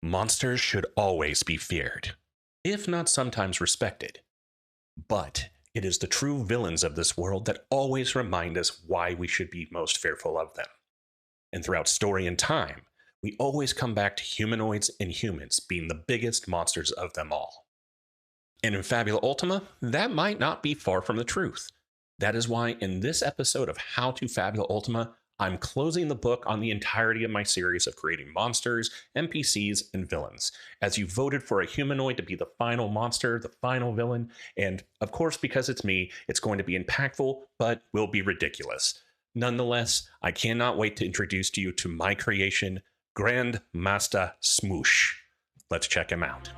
Monsters should always be feared, if not sometimes respected. But it is the true villains of this world that always remind us why we should be most fearful of them. And throughout story and time, we always come back to humanoids and humans being the biggest monsters of them all. And in Fabula Ultima, that might not be far from the truth. That is why in this episode of How to Fabula Ultima, I'm closing the book on the entirety of my series of creating monsters, NPCs, and villains, as you voted for a humanoid to be the final monster, the final villain, and of course, because it's me, it's going to be impactful, but will be ridiculous. Nonetheless, I cannot wait to introduce to you to my creation, Grand Master Smoosh. Let's check him out.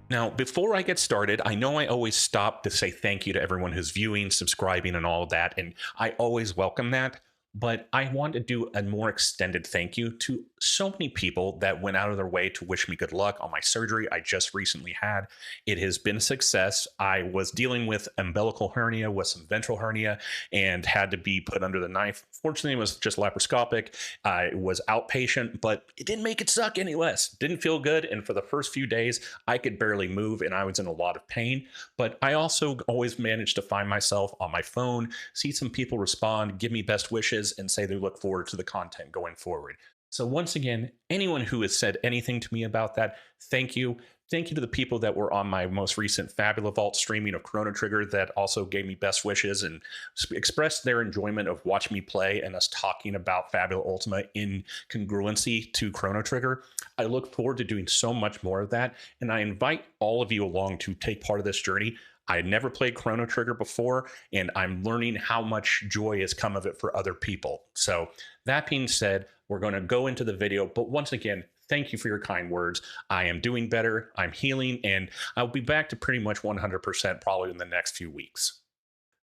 Now, before I get started, I know I always stop to say thank you to everyone who's viewing, subscribing, and all of that, and I always welcome that. But I want to do a more extended thank you to so many people that went out of their way to wish me good luck on my surgery I just recently had. It has been a success. I was dealing with umbilical hernia with some ventral hernia and had to be put under the knife. Fortunately, it was just laparoscopic. It was outpatient, but it didn't make it suck any less. Didn't feel good. And for the first few days, I could barely move and I was in a lot of pain. But I also always managed to find myself on my phone, see some people respond, give me best wishes, and say they look forward to the content going forward. So once again, anyone who has said anything to me about that, thank you. Thank you to the people that were on my most recent Fabula Vault streaming of Chrono Trigger that also gave me best wishes and expressed their enjoyment of watching me play and us talking about Fabula Ultima in congruency to Chrono Trigger. I look forward to doing so much more of that, and I invite all of you along to take part of this journey. I had never played Chrono Trigger before, and I'm learning how much joy has come of it for other people. So that being said, we're going to go into the video. But once again, thank you for your kind words. I am doing better. I'm healing, and I'll be back to pretty much 100% probably in the next few weeks.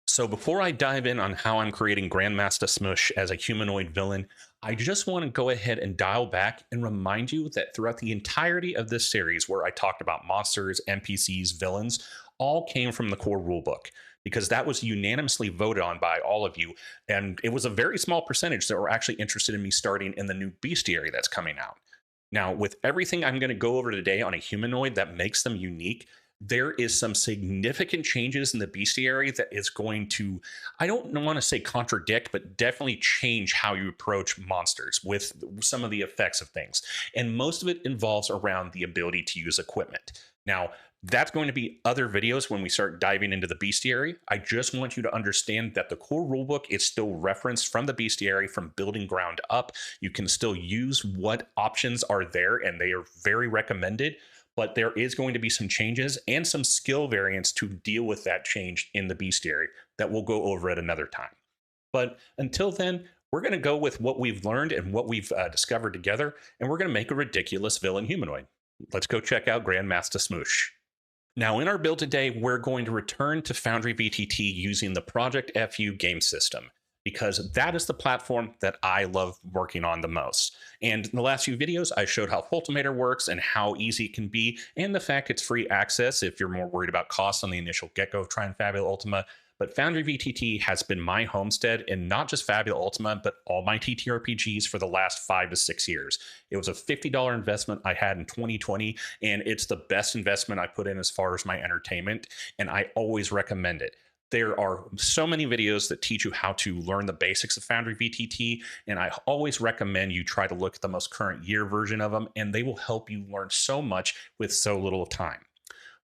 So before I dive in on how I'm creating Grandmaster Smoosh as a humanoid villain, I just want to go ahead and dial back and remind you that throughout the entirety of this series where I talked about monsters, NPCs, villains, all came from the core rulebook, because that was unanimously voted on by all of you. And it was a very small percentage that were actually interested in me starting in the new Bestiary that's coming out. Now, with everything I'm going to go over today on a humanoid that makes them unique, there is some significant changes in the Bestiary that is going to, I don't want to say contradict, but definitely change how you approach monsters with some of the effects of things. And most of it involves around the ability to use equipment. Now, that's going to be other videos when we start diving into the Bestiary. I just want you to understand that the core rulebook is still referenced from the Bestiary from building ground up. You can still use what options are there, and they are very recommended. But there is going to be some changes and some skill variants to deal with that change in the Bestiary that we'll go over at another time. But until then, we're going to go with what we've learned and what we've discovered together, and we're going to make a ridiculous villain humanoid. Let's go check out Grandmaster Smoosh. Now, in our build today, we're going to return to Foundry VTT using the Project FU game system, because that is the platform that I love working on the most. And in the last few videos, I showed how Ultimator works and how easy it can be, and the fact it's free access if you're more worried about costs on the initial get-go of trying Fabula Ultima. But Foundry VTT has been my homestead in not just Fabula Ultima, but all my TTRPGs for the last 5 to 6 years. It was a $50 investment I had in 2020, and it's the best investment I put in as far as my entertainment, and I always recommend it. There are so many videos that teach you how to learn the basics of Foundry VTT, and I always recommend you try to look at the most current year version of them, and they will help you learn so much with so little time.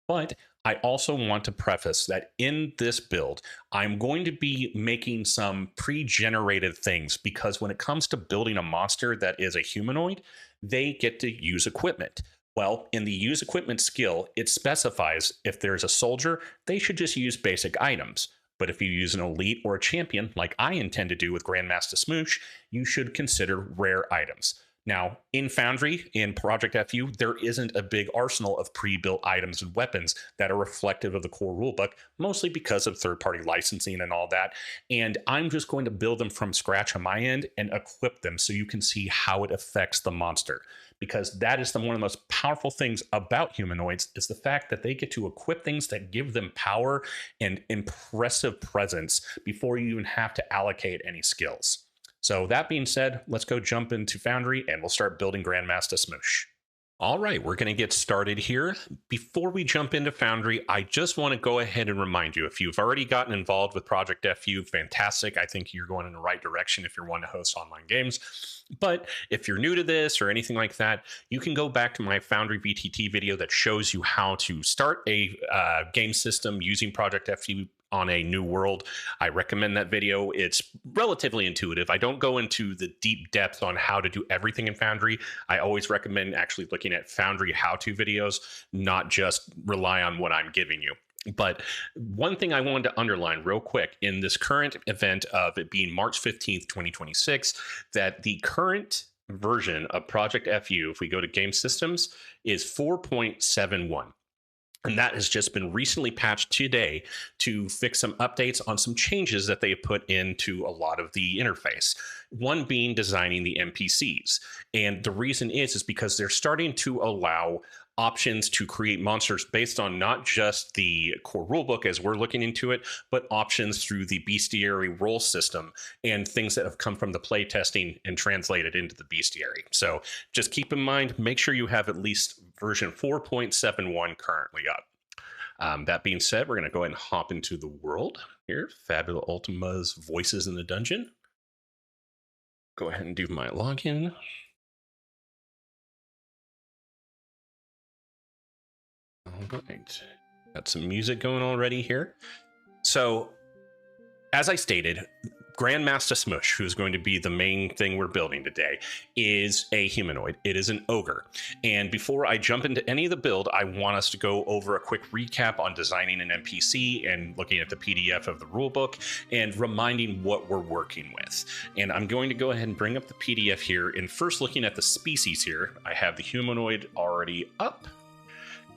But I also want to preface that in this build, I'm going to be making some pre-generated things, because when it comes to building a monster that is a humanoid, they get to use equipment. Well, in the use equipment skill, it specifies if there's a soldier, they should just use basic items. But if you use an elite or a champion, like I intend to do with Grandmaster Smoosh, you should consider rare items. Now, in Foundry, in Project FU, there isn't a big arsenal of pre-built items and weapons that are reflective of the core rulebook, mostly because of third-party licensing and all that. And I'm just going to build them from scratch on my end and equip them so you can see how it affects the monster. Because that is one of the most powerful things about humanoids is the fact that they get to equip things that give them power and impressive presence before you even have to allocate any skills. So that being said, let's go jump into Foundry and we'll start building Grandmaster Smoosh. All right, we're going to get started here. Before we jump into Foundry, I just want to go ahead and remind you, if you've already gotten involved with Project FU, fantastic. I think you're going in the right direction if you're wanting to host online games. But if you're new to this or anything like that, you can go back to my Foundry VTT video that shows you how to start a game system using Project FU on a new world. I recommend that video. It's relatively intuitive. I don't go into the deep depth on how to do everything in Foundry. I always recommend actually looking at Foundry how-to videos, not just rely on what I'm giving you. But one thing I wanted to underline real quick in this current event of it being March 15th, 2026, that the current version of Project FU, if we go to game systems, is 4.71. And that has just been recently patched today to fix some updates on some changes that they put into a lot of the interface. One being designing the NPCs. And the reason is because they're starting to allow options to create monsters based on not just the core rulebook as we're looking into it, but options through the Bestiary role system and things that have come from the play testing and translated into the Bestiary. So just keep in mind, make sure you have at least version 4.71 currently up. That being said, we're going to go ahead and hop into the world here. Fabula Ultima's Voices in the Dungeon. Go ahead and do my login. All right, got some music going already here. So, as I stated, Grandmaster Smoosh, who's going to be the main thing we're building today, is a humanoid. It is an ogre. And before I jump into any of the build, I want us to go over a quick recap on designing an NPC and looking at the PDF of the rulebook and reminding what we're working with. And I'm going to go ahead and bring up the PDF here. And first looking at the species here, I have the humanoid already up.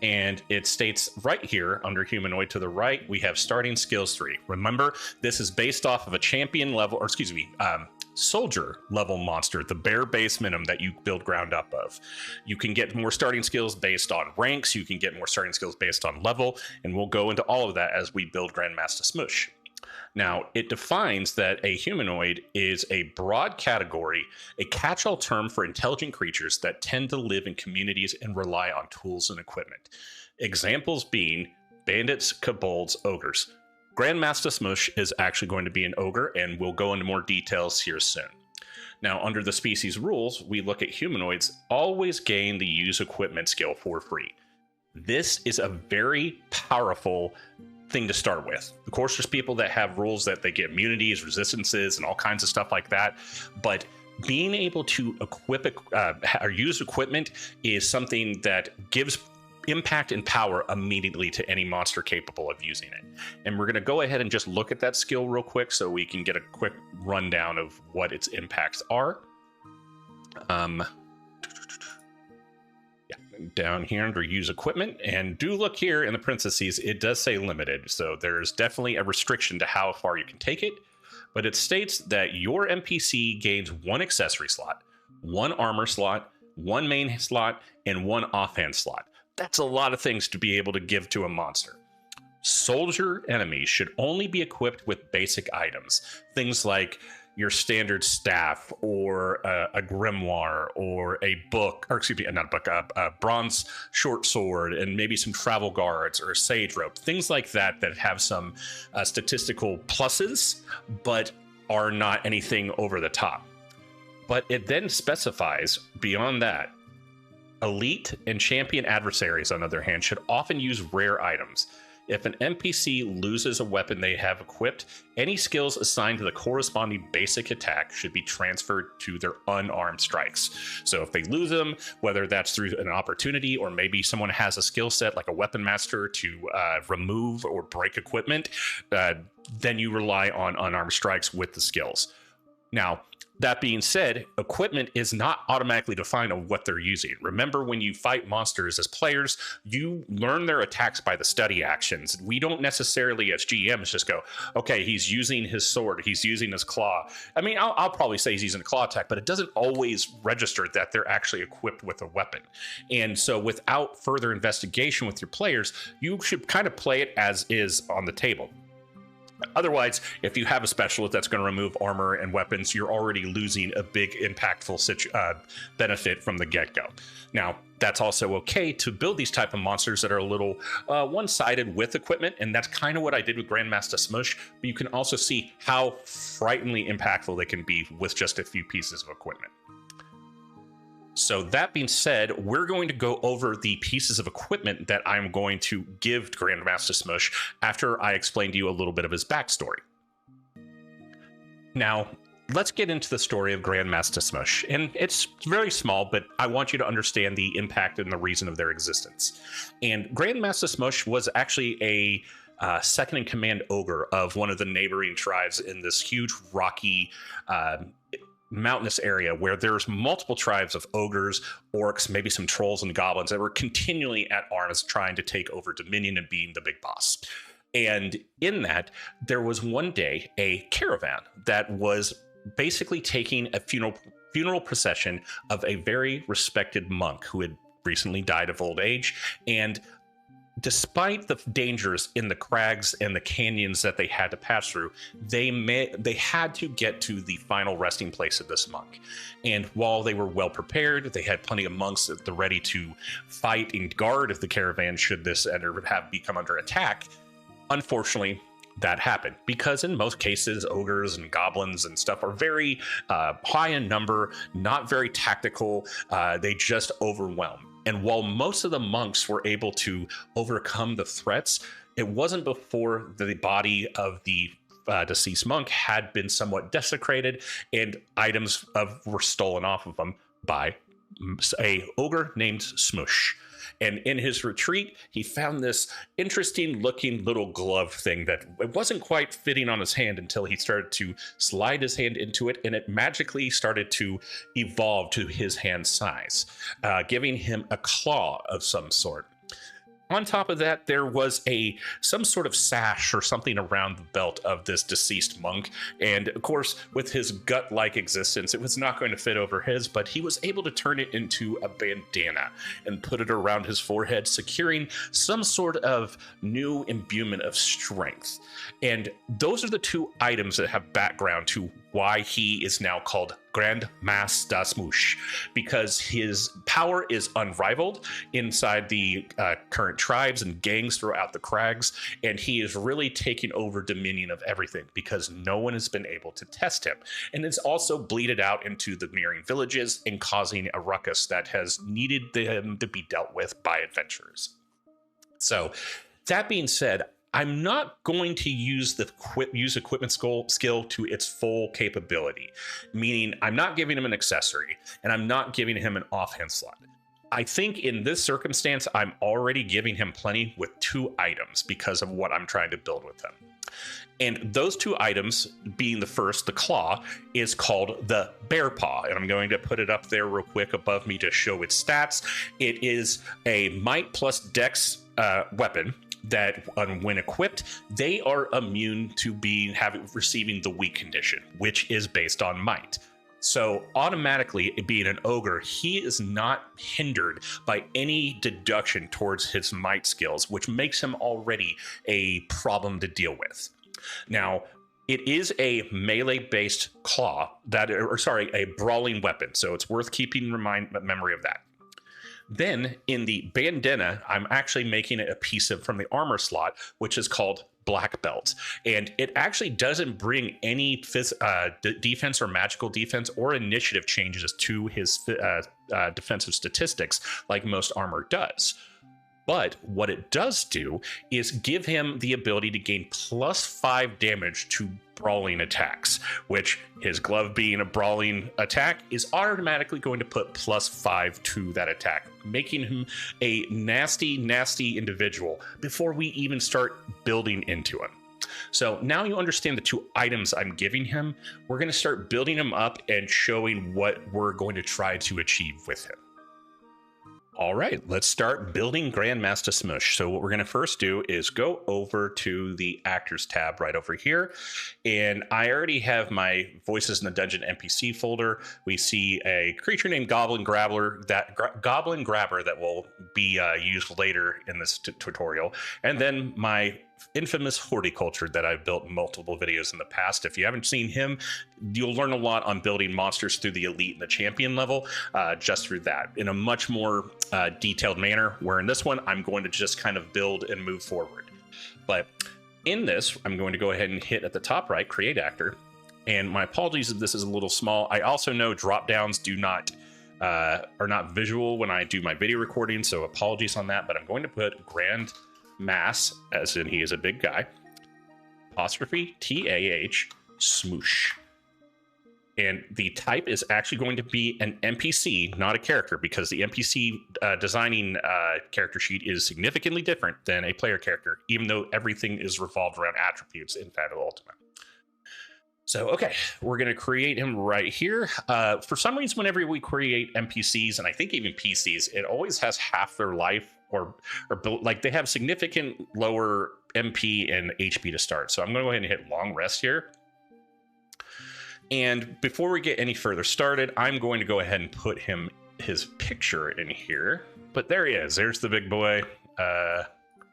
And it states right here under humanoid to the right, we have starting skills 3. Remember, this is based off of a champion level, or excuse me, soldier level monster, the bare base minimum that you build ground up of. You can get more starting skills based on ranks. You can get more starting skills based on level. And we'll go into all of that as we build Grandmaster Smoosh. Now, it defines that a humanoid is a broad category, a catch-all term for intelligent creatures that tend to live in communities and rely on tools and equipment. Examples being bandits, kobolds, ogres. Grandmaster Smoosh is actually going to be an ogre, and we'll go into more details here soon. Now, under the species rules, we look at humanoids always gain the use equipment skill for free. This is a very powerful thing to start with. Of course, there's people that have rules that they get immunities, resistances, and all kinds of stuff like that. But being able to equip or use equipment is something that gives impact and power immediately to any monster capable of using it. And we're going to go ahead and just look at that skill real quick so we can get a quick rundown of what its impacts are. Down here under use equipment, and do look here in the parentheses, it does say limited, so there's definitely a restriction to how far you can take it, but it states that your NPC gains 1 accessory slot, 1 armor slot, 1 main slot, and 1 offhand slot. That's a lot of things to be able to give to a monster. Soldier enemies should only be equipped with basic items, things like your standard staff or a grimoire or a book, or excuse me, not a book, a bronze short sword, and maybe some travel guards or a sage rope, things like that that have some statistical pluses, but are not anything over the top. But it then specifies beyond that, elite and champion adversaries, on the other hand, should often use rare items. If an NPC loses a weapon they have equipped, any skills assigned to the corresponding basic attack should be transferred to their unarmed strikes. So if they lose them, whether that's through an opportunity or maybe someone has a skill set like a weapon master to remove or break equipment, then you rely on unarmed strikes with the skills. Now, That being said, equipment is not automatically defined on what they're using. Remember, when you fight monsters as players, you learn their attacks by the study actions. We don't necessarily, as GMs, just go, okay, he's using his sword, he's using his claw. I mean, I'll probably say he's using a claw attack, but it doesn't always register that they're actually equipped with a weapon. And so without further investigation with your players, you should kind of play it as is on the table. Otherwise, if you have a specialist that's going to remove armor and weapons, you're already losing a big impactful benefit from the get-go. Now, that's also okay to build these type of monsters that are a little one-sided with equipment, and that's kind of what I did with Grandmaster Smoosh, but you can also see how frighteningly impactful they can be with just a few pieces of equipment. So that being said, we're going to go over the pieces of equipment that I'm going to give Grandmaster Smoosh after I explain to you a little bit of his backstory. Now, let's get into the story of Grandmaster Smoosh. And it's very small, but I want you to understand the impact and the reason of their existence. And Grandmaster Smoosh was actually a second-in-command ogre of one of the neighboring tribes in this huge rocky mountainous area where there's multiple tribes of ogres, orcs, maybe some trolls and goblins that were continually at arms trying to take over Dominion and being the big boss. And in that, there was one day a caravan that was basically taking a funeral procession of a very respected monk who had recently died of old age. And despite the dangers in the crags and the canyons that they had to pass through, they had to get to the final resting place of this monk. And while they were well prepared, they had plenty of monks at the ready to fight and guard if the caravan should this ever have become under attack. Unfortunately, that happened because in most cases, ogres and goblins and stuff are very high in number, not very tactical. They just overwhelm. And while most of the monks were able to overcome the threats, it wasn't before the body of the deceased monk had been somewhat desecrated and items were stolen off of them by a ogre named Smoosh. And in his retreat, he found this interesting looking little glove thing that it wasn't quite fitting on his hand until he started to slide his hand into it, and it magically started to evolve to his hand size, giving him a claw of some sort. On top of that, there was some sort of sash or something around the belt of this deceased monk. And of course, with his gut-like existence, it was not going to fit over his, but he was able to turn it into a bandana and put it around his forehead, securing some sort of new imbuement of strength. And those are the two items that have background to why he is now called Grandmaster Smoosh, because his power is unrivaled inside the current tribes and gangs throughout the crags, and he is really taking over dominion of everything because no one has been able to test him. And it's also bleeded out into the nearing villages and causing a ruckus that has needed him to be dealt with by adventurers. So that being said, I'm not going to use the equipment skill to its full capability, meaning I'm not giving him an accessory and I'm not giving him an offhand slot. I think in this circumstance, I'm already giving him plenty with 2 items because of what I'm trying to build with him. And those 2 items, being the first, the claw, is called the bear paw. And I'm going to put it up there real quick above me to show its stats. It is a might plus dex weapon that when equipped, they are immune to receiving the weak condition, which is based on might. So automatically, being an ogre, he is not hindered by any deduction towards his might skills, which makes him already a problem to deal with. Now, it is a melee-based claw, a brawling weapon, so it's worth keeping memory of that. Then in the bandana, I'm actually making it a piece from the armor slot, which is called Black Belt. And it actually doesn't bring any defense or magical defense or initiative changes to his defensive statistics like most armor does. But what it does do is give him the ability to gain +5 damage to brawling attacks, which his glove being a brawling attack is automatically going to put +5 to that attack, making him a nasty, nasty individual before we even start building into him. So now you understand the two items I'm giving him. We're going to start building him up and showing what we're going to try to achieve with him. All right, let's start building Grandmaster Smoosh. So what we're going to first do is go over to the Actors tab right over here. And I already have my Voices in the Dungeon NPC folder. We see a creature named Goblin Grabber that will be used later in this tutorial. And then my infamous horticulture that I've built in multiple videos in the past. If you haven't seen him, you'll learn a lot on building monsters through the elite and the champion level, just through that in a much more detailed manner, where in this one I'm going to just kind of build and move forward. But in this, I'm going to go ahead and hit at the top right, create actor. And my apologies if this is a little small. I also know drop downs are not visual when I do my video recording, so apologies on that. But I'm going to put Grand Mass, as in he is a big guy, apostrophe TAH Smoosh. And the type is actually going to be an NPC, not a character, because the NPC designing character sheet is significantly different than a player character, even though everything is revolved around attributes in Fabula Ultima. So, okay, we're going to create him right here. For some reason, whenever we create NPCs, and I think even PCs, it always has half their life, or like they have significant lower MP and HP to start. So I'm going to go ahead and hit long rest here. And before we get any further started, I'm going to go ahead and put his picture in here. But there he is. There's the big boy.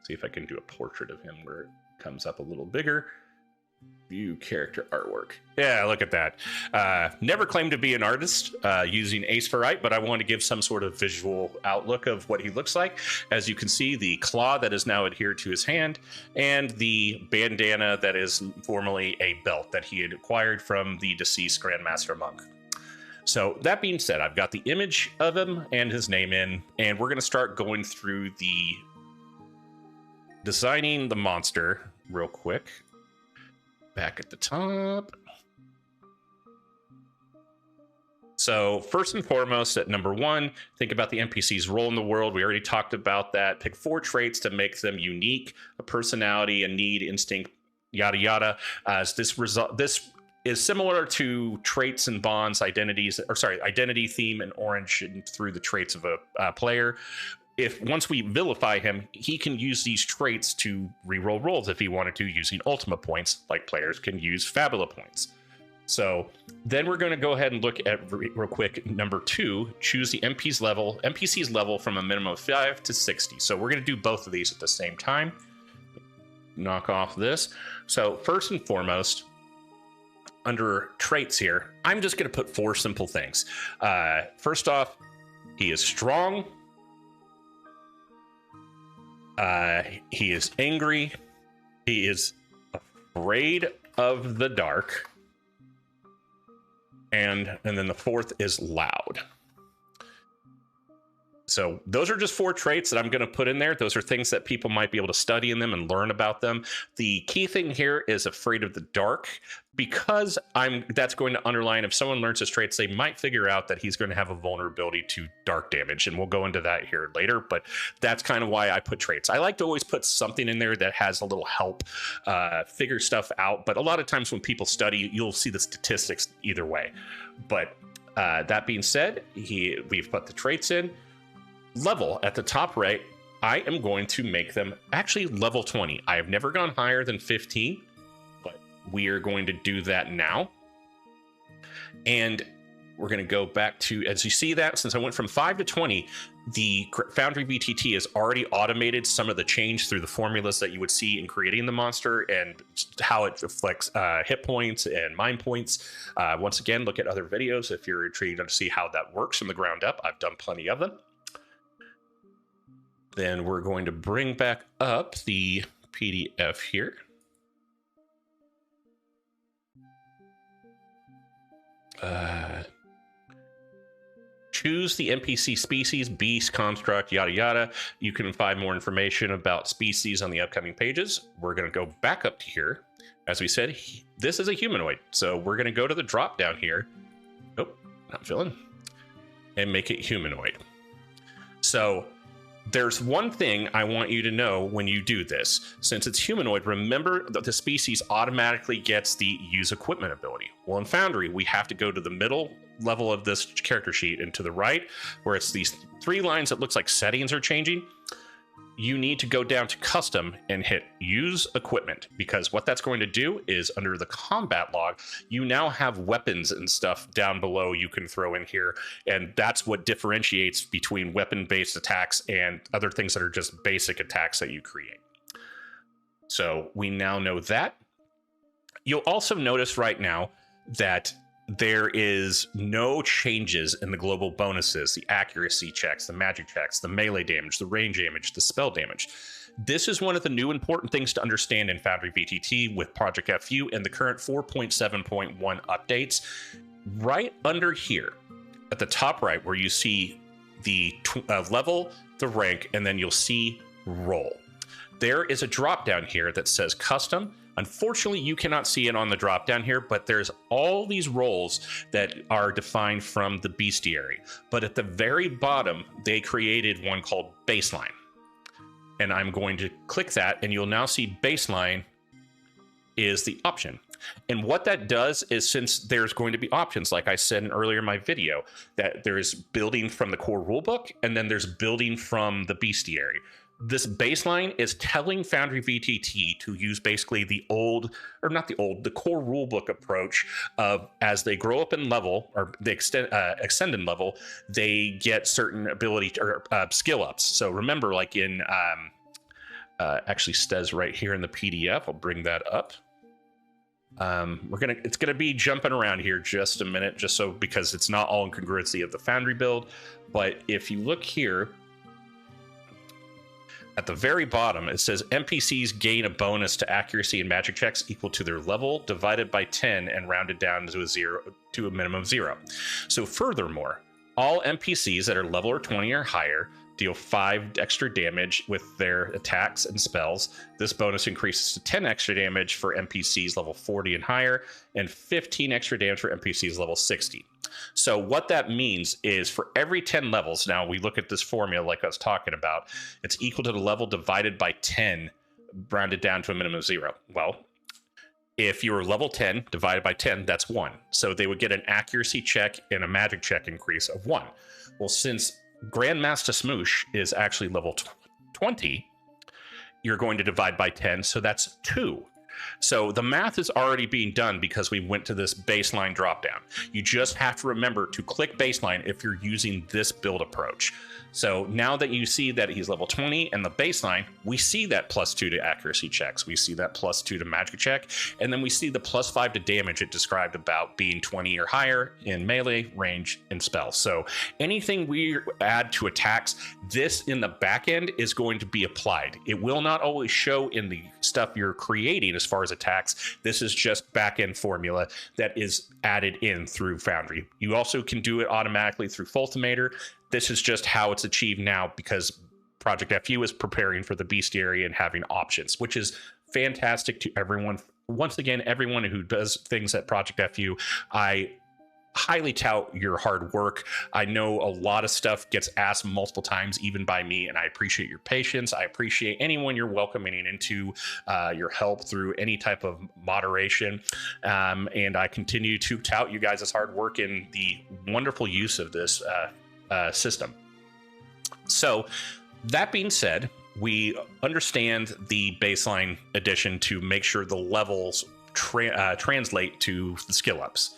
See if I can do a portrait of him where it comes up a little bigger. View character artwork. Yeah, look at that. Never claimed to be an artist using Ace for Right, but I want to give some sort of visual outlook of what he looks like. As you can see, the claw that is now adhered to his hand, and the bandana that is formerly a belt that he had acquired from the deceased Grandmaster Monk. So that being said, I've got the image of him and his name in, and we're going to start going through the designing the monster real quick. Back at the top. So first and foremost, at number one, think about the NPC's role in the world. We already talked about that. Pick 4 traits to make them unique: a personality, a need, instinct, yada yada. This is similar to traits and bonds, identity, theme, and orange through the traits of a player. If once we vilify him, he can use these traits to reroll rolls if he wanted to, using Ultima points, like players can use Fabula points. So then we're going to go ahead and look at real quick. Number 2, choose the NPC's level from a minimum of 5 to 60. So we're going to do both of these at the same time. Knock off this. So first and foremost, under traits here, I'm just going to put 4 simple things. First off, he is strong. He is angry. He is afraid of the dark. And then the 4th is loud. So those are just 4 traits that I'm going to put in there. Those are things that people might be able to study in them and learn about them. The key thing here is afraid of the dark, because that's going to underline, if someone learns his traits, they might figure out that he's going to have a vulnerability to dark damage. And we'll go into that here later, but that's kind of why I put traits. I like to always put something in there that has a little help figure stuff out. But a lot of times when people study, you'll see the statistics either way. But that being said, we've put the traits in. Level at the top right, I am going to make them actually level 20. I have never gone higher than 15, but we are going to do that now. And we're going to go back to, as you see that, since I went from 5 to 20, the Foundry VTT has already automated some of the change through the formulas that you would see in creating the monster and how it reflects hit points and mind points. Once again, look at other videos if you're intrigued to see how that works from the ground up. I've done plenty of them. Then we're going to bring back up the PDF here. Choose the NPC species, beast, construct, yada yada. You can find more information about species on the upcoming pages. We're going to go back up to here. As we said, this is a humanoid. So we're going to go to the drop down here. Oh, not villain. And make it humanoid. So There's one thing I want you to know when you do this. Since it's humanoid, remember that the species automatically gets the use equipment ability. Well, in Foundry, we have to go to the middle level of this character sheet and to the right, where it's these 3 lines that looks like settings are changing. You need to go down to custom and hit use equipment, because what that's going to do is under the combat log, you now have weapons and stuff down below you can throw in here. And that's what differentiates between weapon-based attacks and other things that are just basic attacks that you create. So we now know that. You'll also notice right now that there is no changes in the global bonuses, the accuracy checks, the magic checks, the melee damage, the range damage, the spell damage. This is one of the new important things to understand in Foundry VTT with Project FU and the current 4.7.1 updates. Right under here, at the top right, where you see the level, the rank, and then you'll see role. There is a drop down here that says custom. Unfortunately, you cannot see it on the drop down here, but there's all these roles that are defined from the Bestiary. But at the very bottom, they created one called baseline. And I'm going to click that, and you'll now see baseline is the option. And what that does is, since there's going to be options, like I said earlier in my video, that there's building from the core rulebook, and then there's building from the Bestiary. This baseline is telling Foundry VTT to use basically the core rulebook approach of, as they grow up in level, or they extend in level, they get certain ability or skill ups. So remember, like in actually says right here in the PDF, I'll bring that up. It's gonna be jumping around here just a minute, just so, because it's not all in congruency of the Foundry build. But if you look here, at the very bottom, it says NPCs gain a bonus to accuracy and magic checks equal to their level divided by 10 and rounded down to a minimum of 0. So furthermore, all NPCs that are level or 20 or higher deal 5 extra damage with their attacks and spells. This bonus increases to 10 extra damage for NPCs level 40 and higher, and 15 extra damage for NPCs level 60. So what that means is for every 10 levels, now we look at this formula like I was talking about, it's equal to the level divided by 10, rounded down to a minimum of 0. Well, if you were level 10 divided by 10, that's 1. So they would get an accuracy check and a magic check increase of 1. Well, since Grandmaster Smoosh is actually level 20, you're going to divide by 10, so that's 2. So the math is already being done because we went to this baseline dropdown. You just have to remember to click baseline if you're using this build approach. So now that you see that he's level 20 and the baseline, we see that +2 to accuracy checks. We see that +2 to magic check. And then we see the +5 to damage it described about being 20 or higher in melee, range, and spells. So anything we add to attacks, this in the back end is going to be applied. It will not always show in the stuff you're creating as far as attacks. This is just back end formula that is added in through Foundry. You also can do it automatically through Ultimator. This is just how it's achieved now because Project FU is preparing for the Bestiary and having options, which is fantastic to everyone. Once again, everyone who does things at Project FU, I highly tout your hard work. I know a lot of stuff gets asked multiple times, even by me, and I appreciate your patience. I appreciate anyone you're welcoming into your help through any type of moderation. And I continue to tout you guys' hard work in the wonderful use of this system. So that being said, we understand the baseline addition to make sure the levels translate to the skill ups.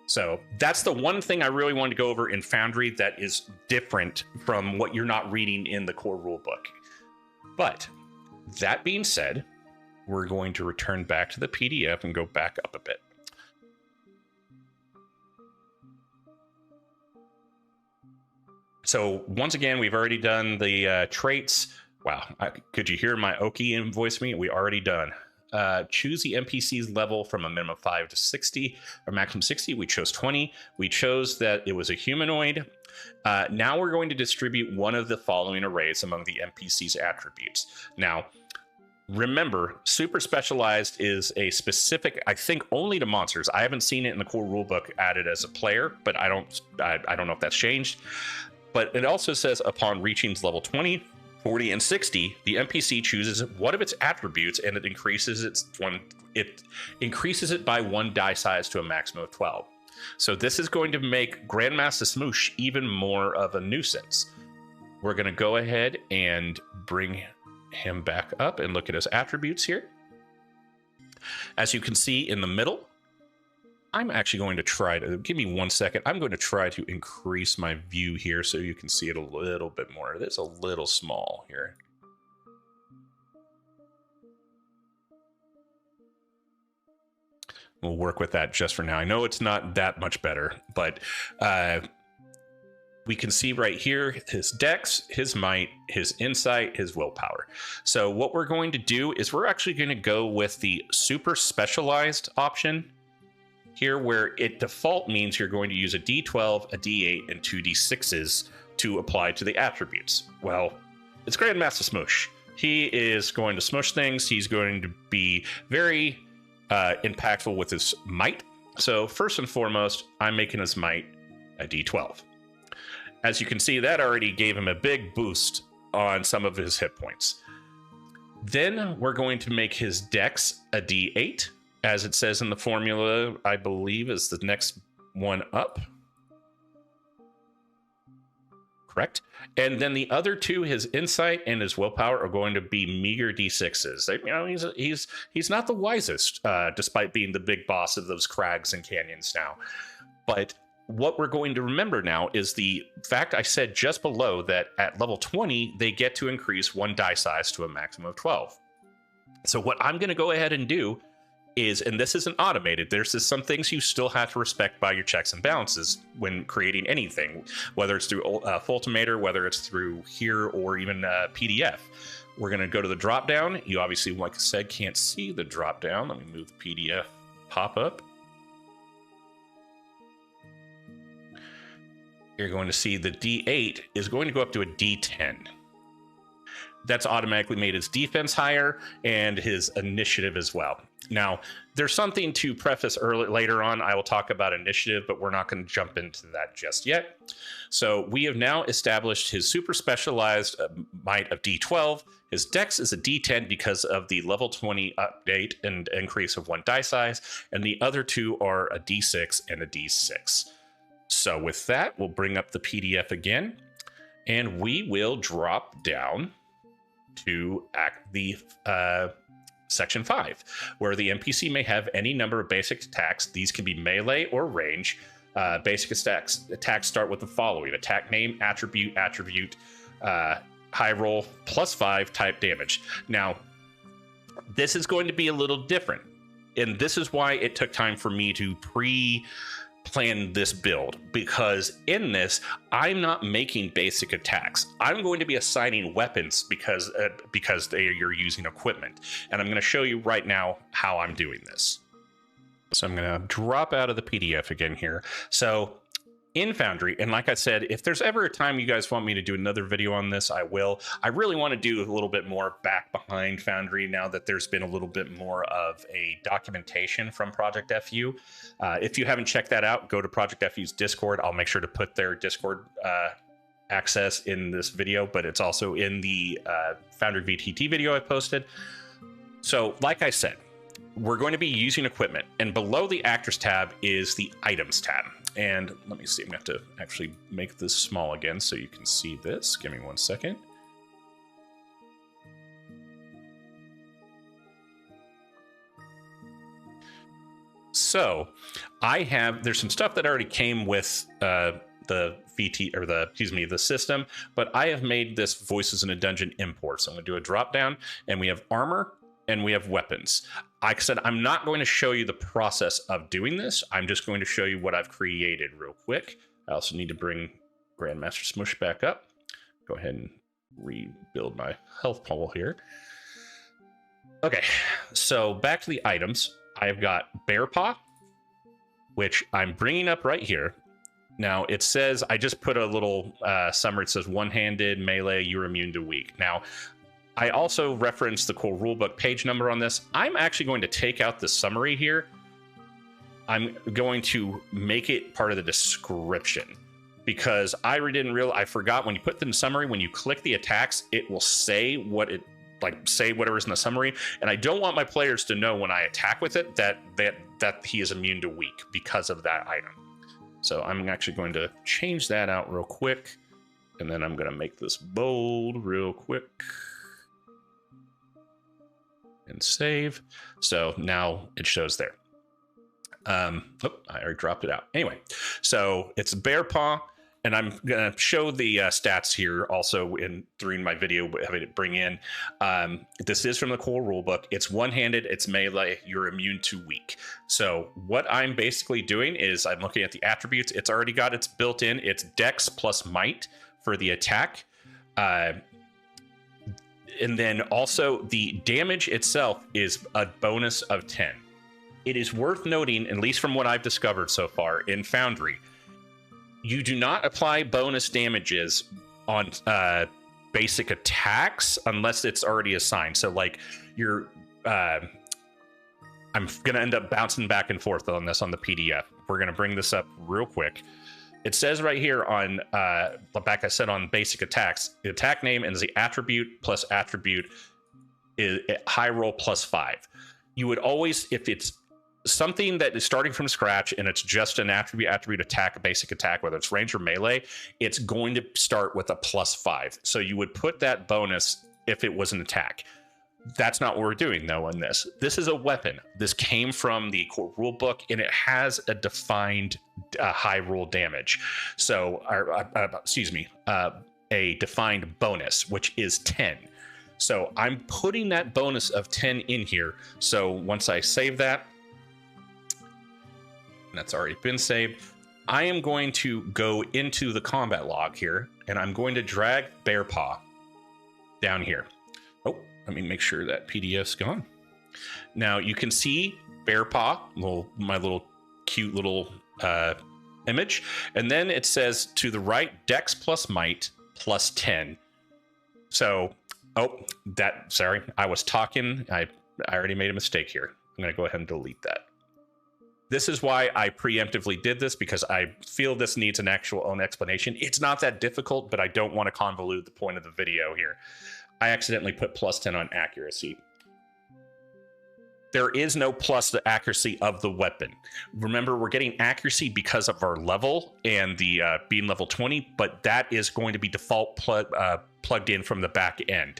So that's the one thing I really wanted to go over in Foundry that is different from what you're not reading in the core rulebook. But that being said, we're going to return back to the PDF and go back up a bit. So once again, we've already done the traits. Wow, could you hear my Oki invoice me? We already done. Choose the NPC's level from a minimum of 5 to 60 or maximum 60. We chose 20. We chose that it was a humanoid. Now we're going to distribute one of the following arrays among the NPC's attributes. Now, remember, super specialized is a specific, I think, only to monsters. I haven't seen it in the core rulebook added as a player, but I don't know if that's changed. But it also says upon reaching level 20, 40 and 60, the NPC chooses one of its attributes and it increases it by 1 die size to a maximum of 12. So this is going to make Grandmaster Smoosh even more of a nuisance. We're going to go ahead and bring him back up and look at his attributes here. As you can see in the middle, I'm actually going to try to, give me 1 second. I'm going to try to increase my view here so you can see it a little bit more. It is a little small here. We'll work with that just for now. I know it's not that much better, but we can see right here his dex, his might, his insight, his willpower. So what we're going to do is we're actually going to go with the super specialized option here, where it default means you're going to use a D12, a D8, and 2 D6s to apply to the attributes. Well, it's Grandmaster Smoosh. He is going to smush things. He's going to be very impactful with his might. So first and foremost, I'm making his might a D12. As you can see, that already gave him a big boost on some of his hit points. Then we're going to make his dex a D8. As it says in the formula, I believe is the next one up. Correct. And then the other two, his insight and his willpower, are going to be meager D6s. You know, he's not the wisest, despite being the big boss of those crags and canyons now. But what we're going to remember now is the fact I said just below that at level 20, they get to increase 1 die size to a maximum of 12. So what I'm going to go ahead and do is, and this isn't automated, there's just some things you still have to respect by your checks and balances when creating anything, whether it's through Ultimator, whether it's through here or even PDF. We're going to go to the drop down. You obviously, like I said, can't see the drop down. Let me move the PDF pop up. You're going to see the D8 is going to go up to a D10. That's automatically made his defense higher and his initiative as well. Now, there's something to preface later on. I will talk about initiative, but we're not going to jump into that just yet. So we have now established his super specialized might of D12. His dex is a D10 because of the level 20 update and increase of 1 die size. And the other two are a D6 and a D6. So with that, we'll bring up the PDF again, and we will drop down to section 5, where the NPC may have any number of basic attacks. These can be melee or range. Basic attacks start with the following: attack name, attribute, high roll, +5 type damage. Now, this is going to be a little different, and this is why it took time for me to plan this build, because in this I'm not making basic attacks. I'm going to be assigning weapons because you're using equipment, and I'm going to show you right now how I'm doing this. So I'm going to drop out of the PDF again here. So in Foundry, and like I said, if there's ever a time you guys want me to do another video on this, I will. I really want to do a little bit more back behind Foundry now that there's been a little bit more of a documentation from Project FU. If you haven't checked that out, go to Project FU's Discord. I'll make sure to put their Discord access in this video, but it's also in the Foundry VTT video I posted. So like I said, we're going to be using equipment, and below the Actors tab is the Items tab. And let me see, I'm going to have to actually make this small again so you can see this. Give me 1 second. So there's some stuff that already came with the system, but I have made this Voices in a Dungeon import. So I'm going to do a drop down, and we have armor and we have weapons. Like I said, I'm not going to show you the process of doing this. I'm just going to show you what I've created real quick. I also need to bring Grandmaster Smoosh back up. Go ahead and rebuild my health pool here. Okay, so back to the items. I've got Bear Paw, which I'm bringing up right here. Now, it says, I just put a little summary. It says one-handed, melee, you're immune to weak. Now, I also referenced the core rulebook page number on this. I'm actually going to take out the summary here. I'm going to make it part of the description. because I didn't realize, I forgot when you put in the summary, when you click the attacks, it will say what it, like say whatever's in the summary. And I don't want my players to know when I attack with it that he is immune to weak because of that item. So I'm actually going to change that out real quick. And then I'm going to make this bold real quick. And save. So now it shows there. I already dropped it out. Anyway, so it's bear paw. And I'm going to show the stats here also during my video, having it bring in. This is from the core rulebook. It's one-handed, it's melee, you're immune to weak. So what I'm basically doing is I'm looking at the attributes. It's already got its built-in. It's dex plus might for the attack. And then also the damage itself is a bonus of 10. It is worth noting, at least from what I've discovered so far in Foundry, you do not apply bonus damages on basic attacks unless it's already assigned. So like you're, I'm going to end up bouncing back and forth on this on the PDF. We're going to bring this up real quick. It says right here on, back I said on basic attacks, the attack name is the attribute plus attribute is high roll plus 5. You would always, if it's something that is starting from scratch and it's just an attribute attack, a basic attack, whether it's range or melee, it's going to start with a plus 5. So you would put that bonus if it was an attack. That's not what we're doing though in this. This is a weapon. This came from the core rulebook and it has a defined high roll damage. So, a defined bonus, which is 10. So I'm putting that bonus of 10 in here. So once I save that, that's already been saved, I am going to go into the combat log here and I'm going to drag bear paw down here. Oh, let me make sure that PDF's gone. Now you can see bear paw, my little cute little image, and then it says to the right dex plus might plus 10. So sorry, I was talking, I already made a mistake here. I'm going to go ahead and delete that. This is why I preemptively did this, because I feel this needs an actual own explanation. It's not that difficult, but I don't want to convolute the point of the video here. I accidentally put plus 10 on accuracy. There is no plus the accuracy of the weapon. Remember, we're getting accuracy because of our level and the being level 20, but that is going to be default plugged in from the back end.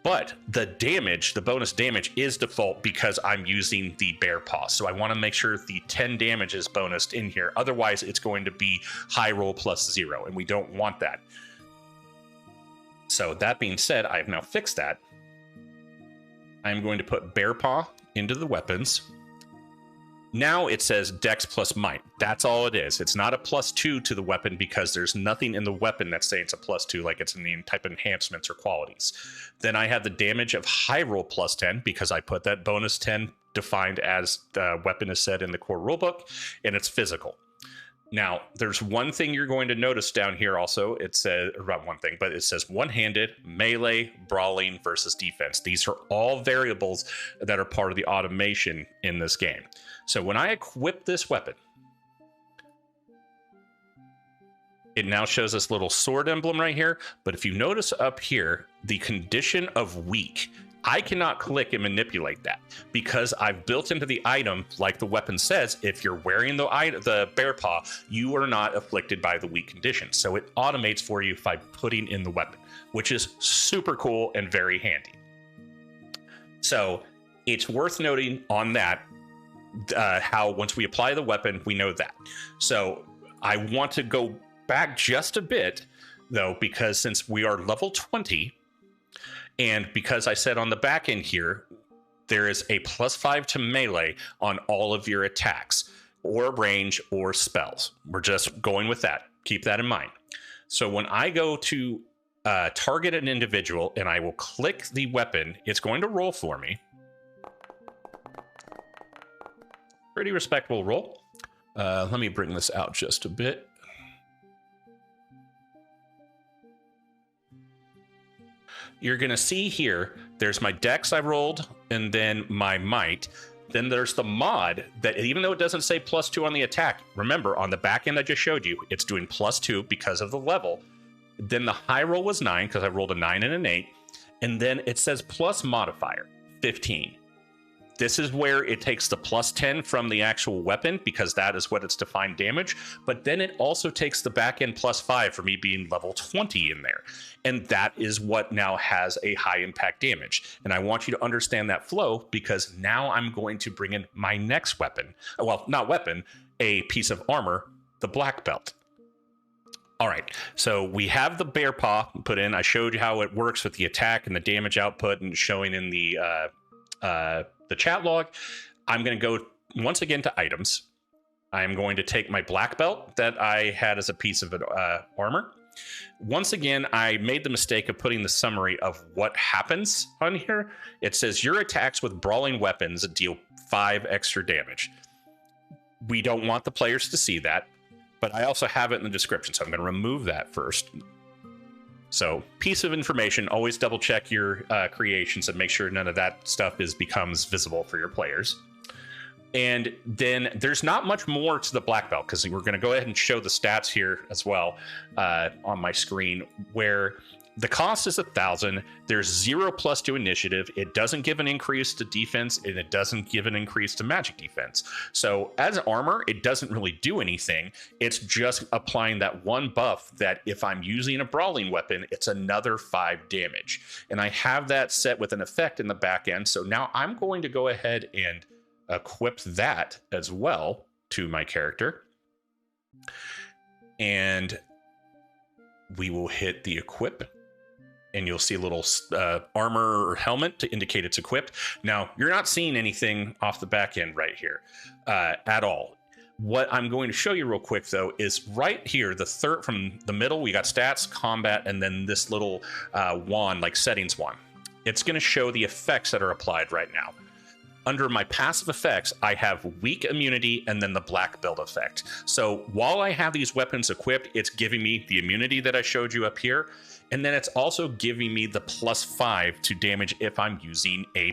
But the damage, the bonus damage, is default because I'm using the bear paw. So I want to make sure the 10 damage is bonused in here. Otherwise, it's going to be high roll plus 0, and we don't want that. So that being said, I have now fixed that. I'm going to put bear paw into the weapons. Now it says dex plus might. That's all it is. It's not a plus 2 to the weapon because there's nothing in the weapon that's saying it's a plus 2, like it's in the type of enhancements or qualities. Then I have the damage of high roll plus 10 because I put that bonus 10 defined as the weapon is said in the core rulebook, and it's physical. Now, there's one thing you're going to notice down here also. It says, or not one thing, but it says one-handed, melee, brawling versus defense. These are all variables that are part of the automation in this game. So when I equip this weapon, it now shows this little sword emblem right here. But if you notice up here, the condition of weak, I cannot click and manipulate that because I've built into the item, like the weapon says, if you're wearing the bear paw, you are not afflicted by the weak condition. So it automates for you by putting in the weapon, which is super cool and very handy. So it's worth noting on that, how once we apply the weapon, we know that. So I want to go back just a bit, though, because since we are level 20, and because I said on the back end here, there is a plus 5 to melee on all of your attacks or range or spells. We're just going with that. Keep that in mind. So when I go to target an individual and I will click the weapon, it's going to roll for me. Pretty respectable roll. Let me bring this out just a bit. You're going to see here, there's my dex I rolled, and then my might. Then there's the mod that, even though it doesn't say +2 on the attack, remember on the back end I just showed you, it's doing +2 because of the level. Then the high roll was 9 because I rolled a 9 and an 8. And then it says plus modifier, 15. This is where it takes the +10 from the actual weapon because that is what its defined damage. But then it also takes the back end +5 for me being level 20 in there. And that is what now has a high impact damage. And I want you to understand that flow because now I'm going to bring in my next weapon. Well, not weapon, a piece of armor, the black belt. All right, so we have the bear paw put in. I showed you how it works with the attack and the damage output and showing in the chat log. I'm going to go once again to items. I'm going to take my black belt that I had as a piece of armor. Once again, I made the mistake of putting the summary of what happens on here. It says your attacks with brawling weapons deal 5 extra damage. We don't want the players to see that, but I also have it in the description, so I'm going to remove that first. So, piece of information, always double check your creations and make sure none of that stuff becomes visible for your players. And then there's not much more to the black belt because we're going to go ahead and show the stats here as well on my screen, where the cost is 1,000. There's 0 plus to initiative. It doesn't give an increase to defense, and it doesn't give an increase to magic defense. So as armor, it doesn't really do anything. It's just applying that one buff that if I'm using a brawling weapon, it's another 5 damage. And I have that set with an effect in the back end. So now I'm going to go ahead and equip that as well to my character. And we will hit the equip. And you'll see a little armor or helmet to indicate it's equipped. Now, you're not seeing anything off the back end right here at all. What I'm going to show you real quick, though, is right here, the third from the middle, we got stats, combat, and then this little wand, like settings wand. It's going to show the effects that are applied right now. Under my passive effects, I have weak immunity and then the black belt effect. So while I have these weapons equipped, it's giving me the immunity that I showed you up here. And then it's also giving me the +5 to damage if I'm using a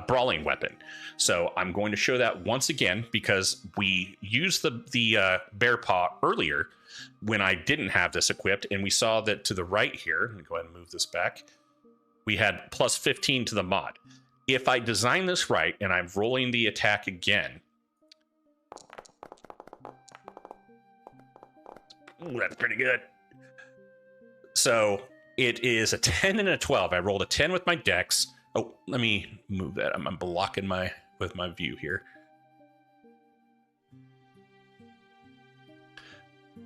brawling weapon. So I'm going to show that once again because we used the bear paw earlier when I didn't have this equipped. And we saw that to the right here, let me go ahead and move this back. We had +15 to the mod. If I design this right and I'm rolling the attack again, ooh, that's pretty good. So it is a 10 and a 12. I rolled a 10 with my dex. Oh, let me move that. I'm blocking with my view here.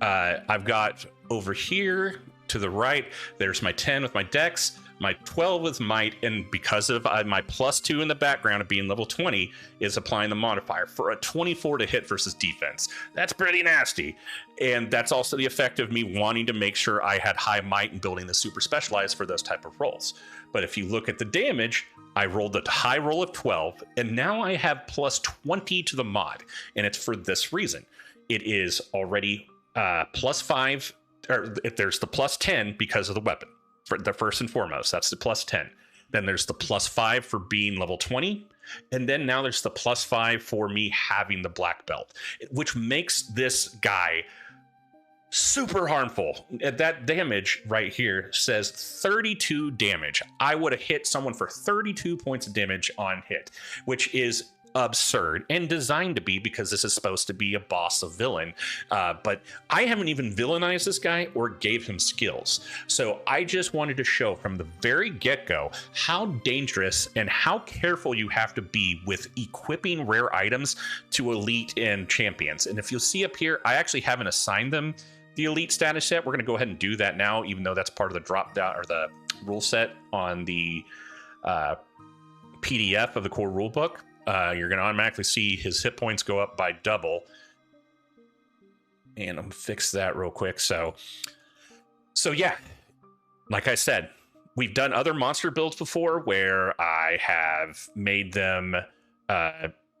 I've got over here to the right, there's my 10 with my dex, my 12 with might, and because of my +2 in the background of being level 20 is applying the modifier for a 24 to hit versus defense. That's pretty nasty. And that's also the effect of me wanting to make sure I had high might and building the super specialized for those type of rolls. But if you look at the damage, I rolled a high roll of 12, and now I have +20 to the mod. And it's for this reason. It is already +5, or if there's the +10 because of the weapon. For the first and foremost, that's the +10. Then there's the +5 for being level 20. And then now there's the +5 for me having the black belt, which makes this guy super harmful. That damage right here says 32 damage. I would have hit someone for 32 points of damage on hit, which is absurd and designed to be because this is supposed to be a boss of villain, but I haven't even villainized this guy or gave him skills. So I just wanted to show from the very get-go how dangerous and how careful you have to be with equipping rare items to elite and champions. And if you'll see up here, I actually haven't assigned them the elite status yet. We're going to go ahead and do that now, even though that's part of the drop down or the rule set on the PDF of the core rulebook. You're going to automatically see his hit points go up by double. And I'm going to fix that real quick. So yeah, like I said, we've done other monster builds before where I have made them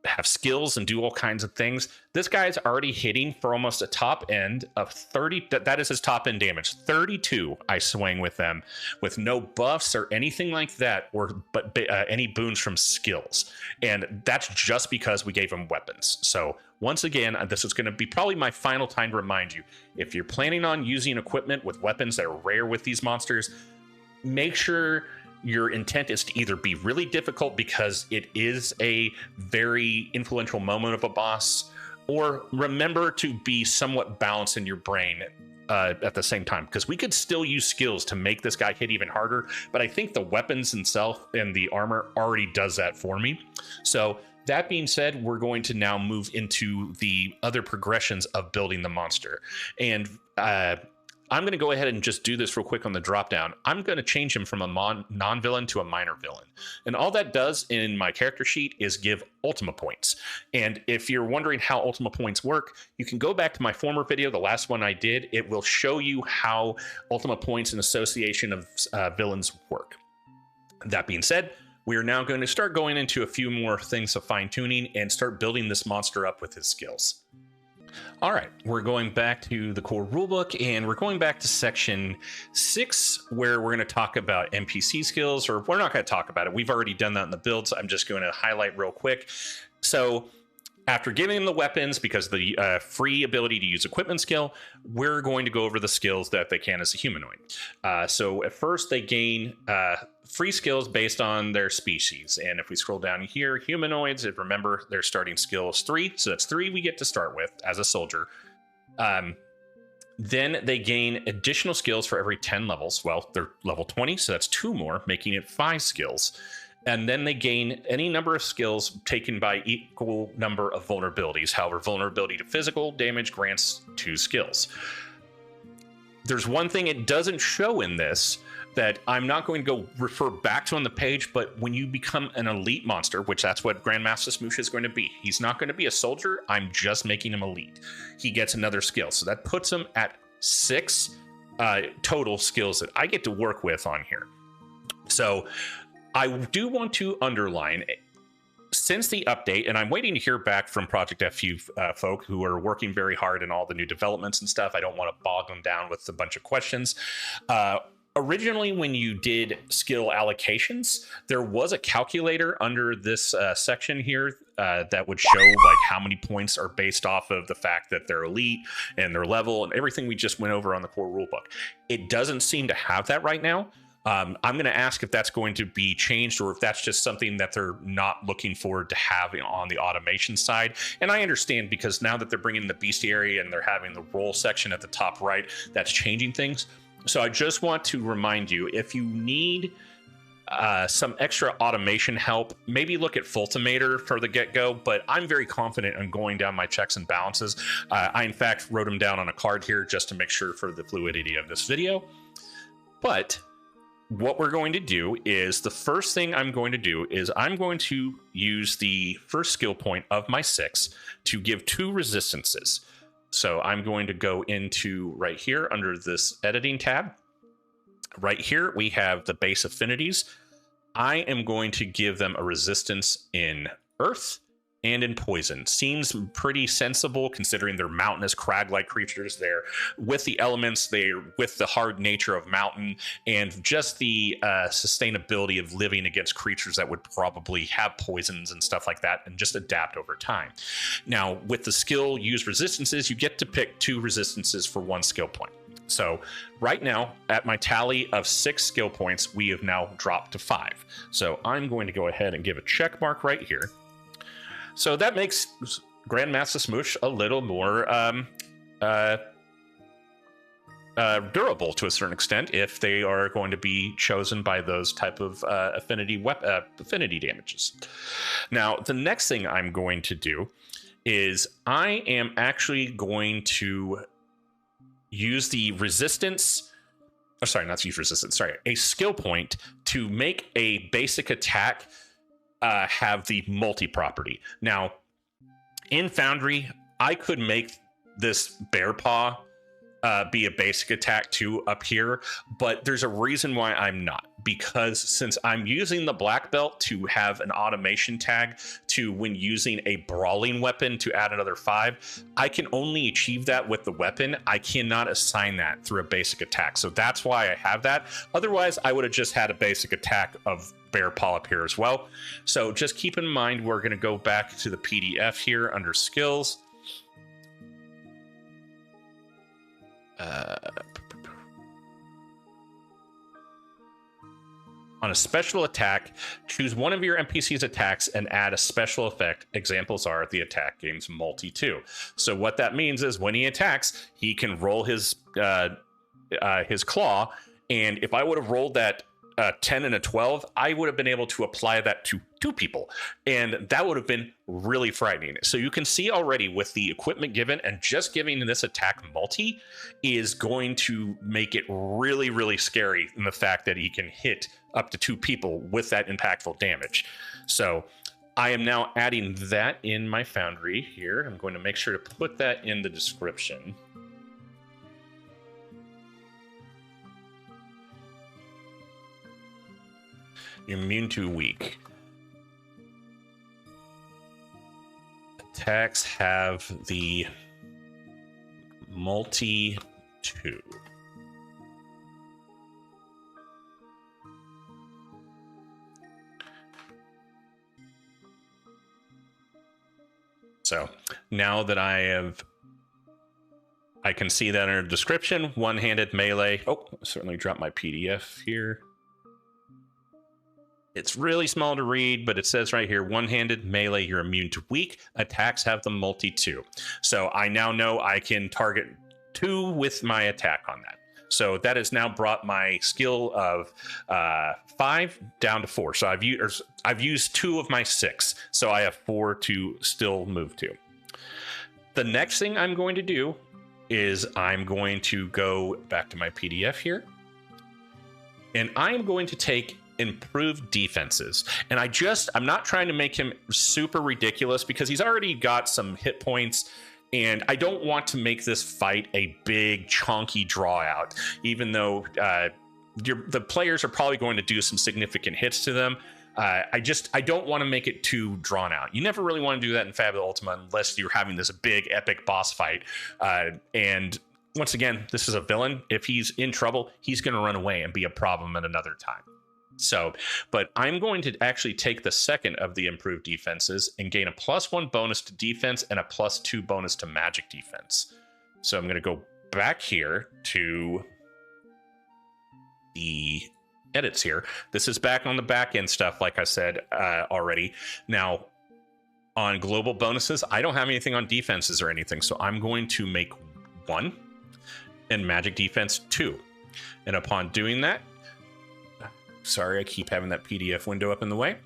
have skills and do all kinds of things. This guy's already hitting for almost a top end of 30. That is his top end damage. 32 I swing with them with no buffs or anything like that, but any boons from skills. And that's just because we gave him weapons. So once again, this is going to be probably my final time to remind you, if you're planning on using equipment with weapons that are rare with these monsters, make sure your intent is to either be really difficult because it is a very influential moment of a boss, or remember to be somewhat balanced in your brain at the same time, because we could still use skills to make this guy hit even harder, but I think the weapons themselves and the armor already does that for me. So that being said, we're going to now move into the other progressions of building the monster. And I'm going to go ahead and just do this real quick on the drop down. I'm going to change him from a non-villain to a minor villain. And all that does in my character sheet is give Ultima points. And if you're wondering how Ultima points work, you can go back to my former video, the last one I did. It will show you how Ultima points and association of villains work. That being said, we are now going to start going into a few more things of fine-tuning and start building this monster up with his skills. All right, we're going back to the core rulebook, and we're going back to section 6, where we're going to talk about NPC skills, or we're not going to talk about it. We've already done that in the builds. I'm just going to highlight real quick. So after giving them the weapons, because of the free ability to use equipment skill, we're going to go over the skills that they can as a humanoid. So at first, they gain free skills based on their species. And if we scroll down here, humanoids, remember their starting skill is 3. So that's 3 we get to start with as a soldier. Then they gain additional skills for every 10 levels. Well, they're level 20, so that's 2 more, making it 5 skills. And then they gain any number of skills taken by equal number of vulnerabilities. However, vulnerability to physical damage grants 2 skills. There's one thing it doesn't show in this that I'm not going to go refer back to on the page, but when you become an elite monster, which that's what Grandmaster Smoosh is going to be, he's not going to be a soldier. I'm just making him elite. He gets another skill. So that puts him at 6 total skills that I get to work with on here. So I do want to underline, since the update, and I'm waiting to hear back from Project FU folk who are working very hard in all the new developments and stuff. I don't want to bog them down with a bunch of questions. Originally, when you did skill allocations, there was a calculator under this section here that would show like how many points are based off of the fact that they're elite and their level and everything we just went over on the core rulebook. It doesn't seem to have that right now. I'm going to ask if that's going to be changed or if that's just something that they're not looking forward to having on the automation side. And I understand, because now that they're bringing the Bestiary and they're having the role section at the top right, that's changing things. So I just want to remind you, if you need some extra automation help, maybe look at Fultimator for the get-go, but I'm very confident in going down my checks and balances. I, in fact, wrote them down on a card here just to make sure for the fluidity of this video. But what we're going to do is, the first thing I'm going to do is I'm going to use the first skill point of my 6 to give 2 resistances. So I'm going to go into right here under this editing tab. Right here, we have the base affinities. I am going to give them a resistance in earth and in poison. Seems pretty sensible considering they're mountainous, crag-like creatures. They're with the elements, they're with the hard nature of mountain, and just the sustainability of living against creatures that would probably have poisons and stuff like that, and just adapt over time. Now, with the skill use resistances, you get to pick 2 resistances for 1 skill point. So right now, at my tally of 6 skill points, we have now dropped to 5. So I'm going to go ahead and give a check mark right here. So that makes Grandmaster Smoosh a little more durable to a certain extent if they are going to be chosen by those type of affinity damages. Now, the next thing I'm going to do is I am actually going to use the resistance. Oh, sorry, not to use resistance. Sorry, a skill point to make a basic attack have the multi-property. Now, in Foundry, I could make this bear paw be a basic attack too up here, but there's a reason why I'm not, because since I'm using the black belt to have an automation tag to when using a brawling weapon to add another 5, I can only achieve that with the weapon. I cannot assign that through a basic attack, so that's why I have that. Otherwise I would have just had a basic attack of bear paw up here as well. So just keep in mind, we're going to go back to the PDF here under skills. On a special attack, choose one of your NPC's attacks and add a special effect. Examples are the attack gains multi 2. So what that means is when he attacks, he can roll his claw, and if I would have rolled that 10 and a 12, I would have been able to apply that to 2 people, and that would have been really frightening. So you can see already with the equipment given, and just giving this attack multi is going to make it really, really scary in the fact that he can hit up to 2 people with that impactful damage. So I am now adding that in my Foundry here. I'm going to make sure to put that in the description. Immune to weak. Attacks have the multi 2. So now that I can see that in our description, one-handed melee. Oh, certainly dropped my PDF here. It's really small to read, but it says right here, one-handed melee, you're immune to weak. Attacks have the multi 2. So I now know I can target 2 with my attack on that. So that has now brought my skill of 5 down to 4. So I've used 2 of my 6. So I have 4 to still move to. The next thing I'm going to do is I'm going to go back to my PDF here. And I'm going to take improved defenses, and I'm not trying to make him super ridiculous because he's already got some hit points, and I don't want to make this fight a big chunky draw out, even though the players are probably going to do some significant hits to them. I don't want to make it too drawn out. You never really want to do that in Fabula Ultima unless you're having this big epic boss fight, and once again, this is a villain. If he's in trouble, he's going to run away and be a problem at another time. So, but I'm going to actually take the second of the improved defenses and gain a +1 bonus to defense and a +2 bonus to magic defense. So I'm going to go back here to the edits here. This is back on the back end stuff, like I said already. Now, on global bonuses, I don't have anything on defenses or anything, so I'm going to make 1 and magic defense 2. And upon doing that, sorry, I keep having that PDF window up in the way.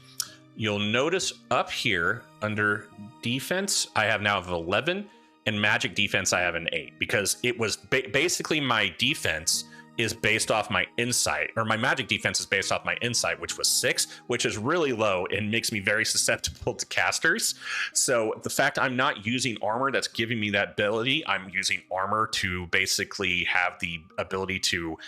You'll notice up here under defense, I have now 11, and magic defense, I have an 8, because it was basically my defense is based off my insight, or my magic defense is based off my insight, which was 6, which is really low and makes me very susceptible to casters. So the fact I'm not using armor that's giving me that ability, I'm using armor to basically have the ability to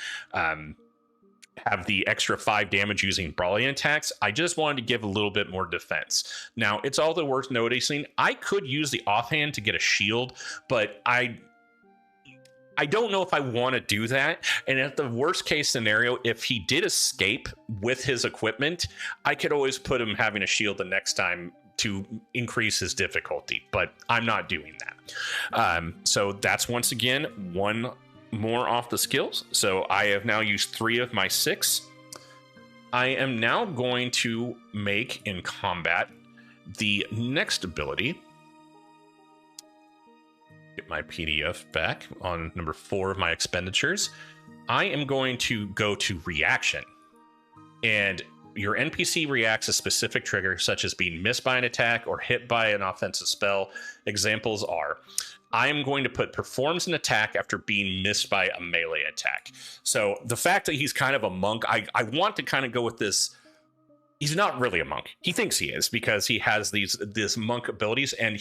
have the extra 5 damage using brawling attacks. I just wanted to give a little bit more defense. Now, it's also worth noticing, I could use the offhand to get a shield, but I don't know if I want to do that. And at the worst case scenario, if he did escape with his equipment, I could always put him having a shield the next time to increase his difficulty, but I'm not doing that. So that's once again 1 more off the skills. So I have now used 3 of my 6. I am now going to make in combat the next ability. Get my PDF back on number 4 of my expenditures. I am going to go to reaction, and your NPC reacts a specific trigger, such as being missed by an attack or hit by an offensive spell. Examples are, I am going to put performs an attack after being missed by a melee attack. So the fact that he's kind of a monk, I want to kind of go with this. He's not really a monk. He thinks he is because he has this monk abilities, and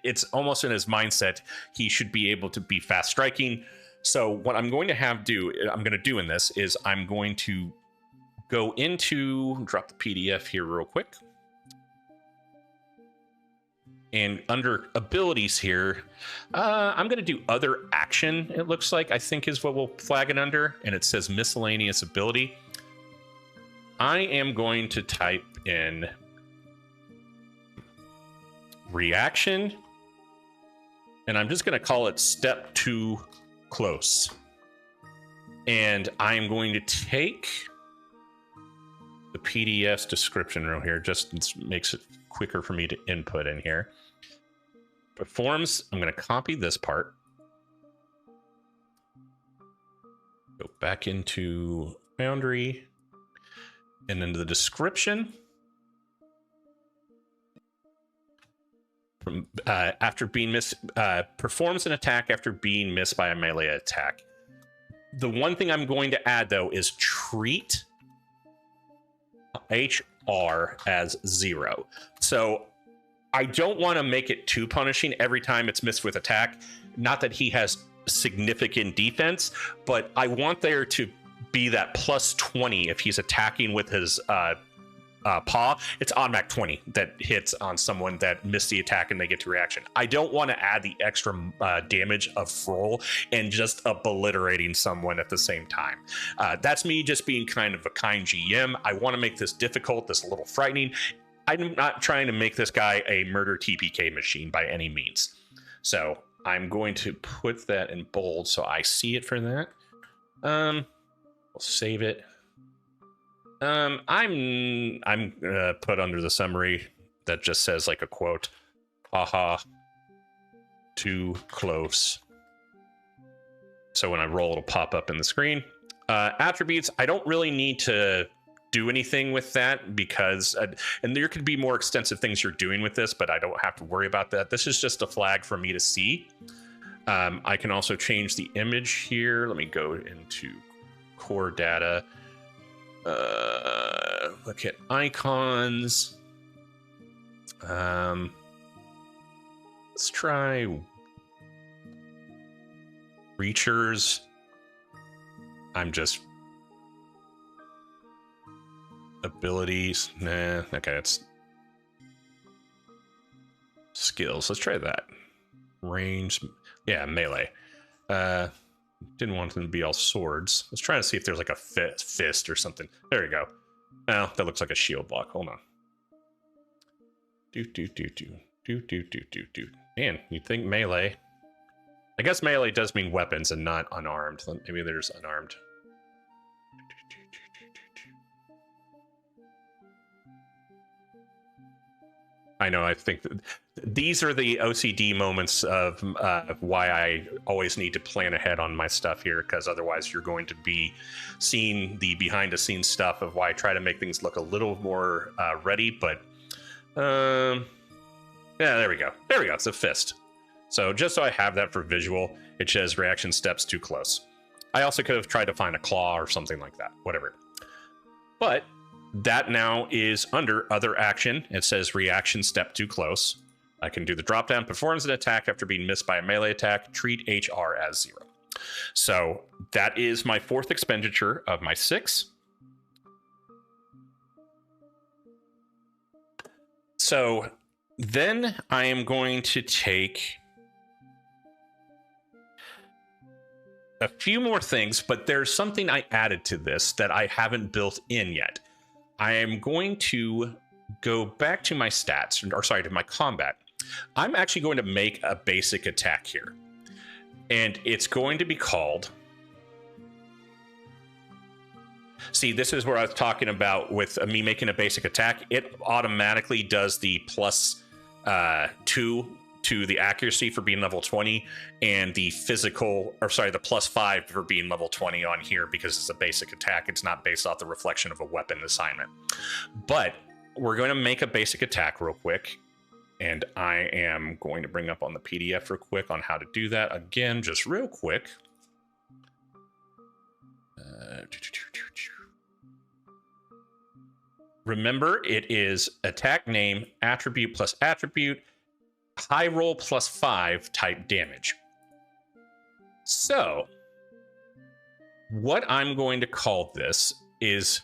it's almost in his mindset he should be able to be fast striking, So what I'm going to do in this is I'm going to go into, drop the PDF here real quick. And under abilities here, I'm going to do other action, it looks like, I think is what we'll flag it under. And it says miscellaneous ability. I am going to type in reaction. And I'm just going to call it step 2 close. And I'm going to take the PDF's description row here, just makes it quicker for me to input in here. Performs, I'm going to copy this part. Go back into Foundry and into the description. From after being performs an attack after being missed by a melee attack. The one thing I'm going to add though is treat HR as 0. So I don't want to make it too punishing every time it's missed with attack. Not that he has significant defense, but I want there to be that plus 20 if he's attacking with his paw. It's automatic 20 that hits on someone that missed the attack and they get to reaction. I don't want to add the extra damage of roll and just obliterating someone at the same time. That's me just being kind of a kind GM. I want to make this difficult, this a little frightening. I'm not trying to make this guy a murder TPK machine by any means. So I'm going to put that in bold so I see it for that. We'll save it. I'm gonna put under the summary that just says like a quote, haha, too close. So when I roll, it'll pop up in the screen. Attributes, I don't really need to do anything with that because, and there could be more extensive things you're doing with this, but I don't have to worry about that. This is just a flag for me to see. I can also change the image here. Let me go into core data. Look at icons. Let's try Reachers. I'm just abilities. Nah, okay, it's skills. Let's try that. Range, yeah, melee. Didn't want them to be all swords. Let's try to see if there's like a fist or something. There you go. Oh, that looks like a shield block. Hold on. Man, you'd think melee. I guess melee does mean weapons and not unarmed. Maybe there's unarmed. I know, I think these are the OCD moments of why I always need to plan ahead on my stuff here, because otherwise you're going to be seeing the behind-the-scenes stuff of why I try to make things look a little more ready, but yeah, there we go. There we go, it's a fist. So just so I have that for visual, it says reaction steps too close. I also could have tried to find a claw or something like that, whatever. But that now is under other action. It says reaction step too close. I can do the drop down, performs an attack after being missed by a melee attack, treat HR as 0. So that is my 4th expenditure of my 6. So then I am going to take a few more things, but there's something I added to this that I haven't built in yet. I am going to go back to my stats, or sorry, to my combat. I'm actually going to make a basic attack here. And it's going to be called... See, this is where I was talking about with me making a basic attack. It automatically does the plus 2 to the accuracy for being level 20 and the physical, or sorry, the plus 5 for being level 20 on here because it's a basic attack. It's not based off the reflection of a weapon assignment. But we're going to make a basic attack real quick. And I am going to bring up on the PDF real quick on how to do that. Again, just real quick. Remember, it is attack name, attribute plus attribute, high roll plus 5 type damage. So what I'm going to call this is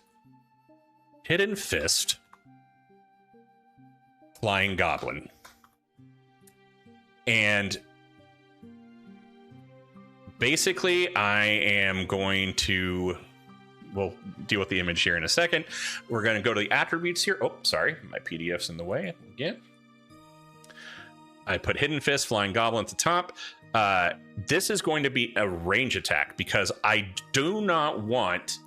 Hidden Fist Flying Goblin. And basically, I am going to, we'll deal with the image here in a second. We're going to go to the attributes here. Oh, sorry, my PDF's in the way again. I put Hidden Fist Flying Goblin at the top. This is going to be a range attack because I do not want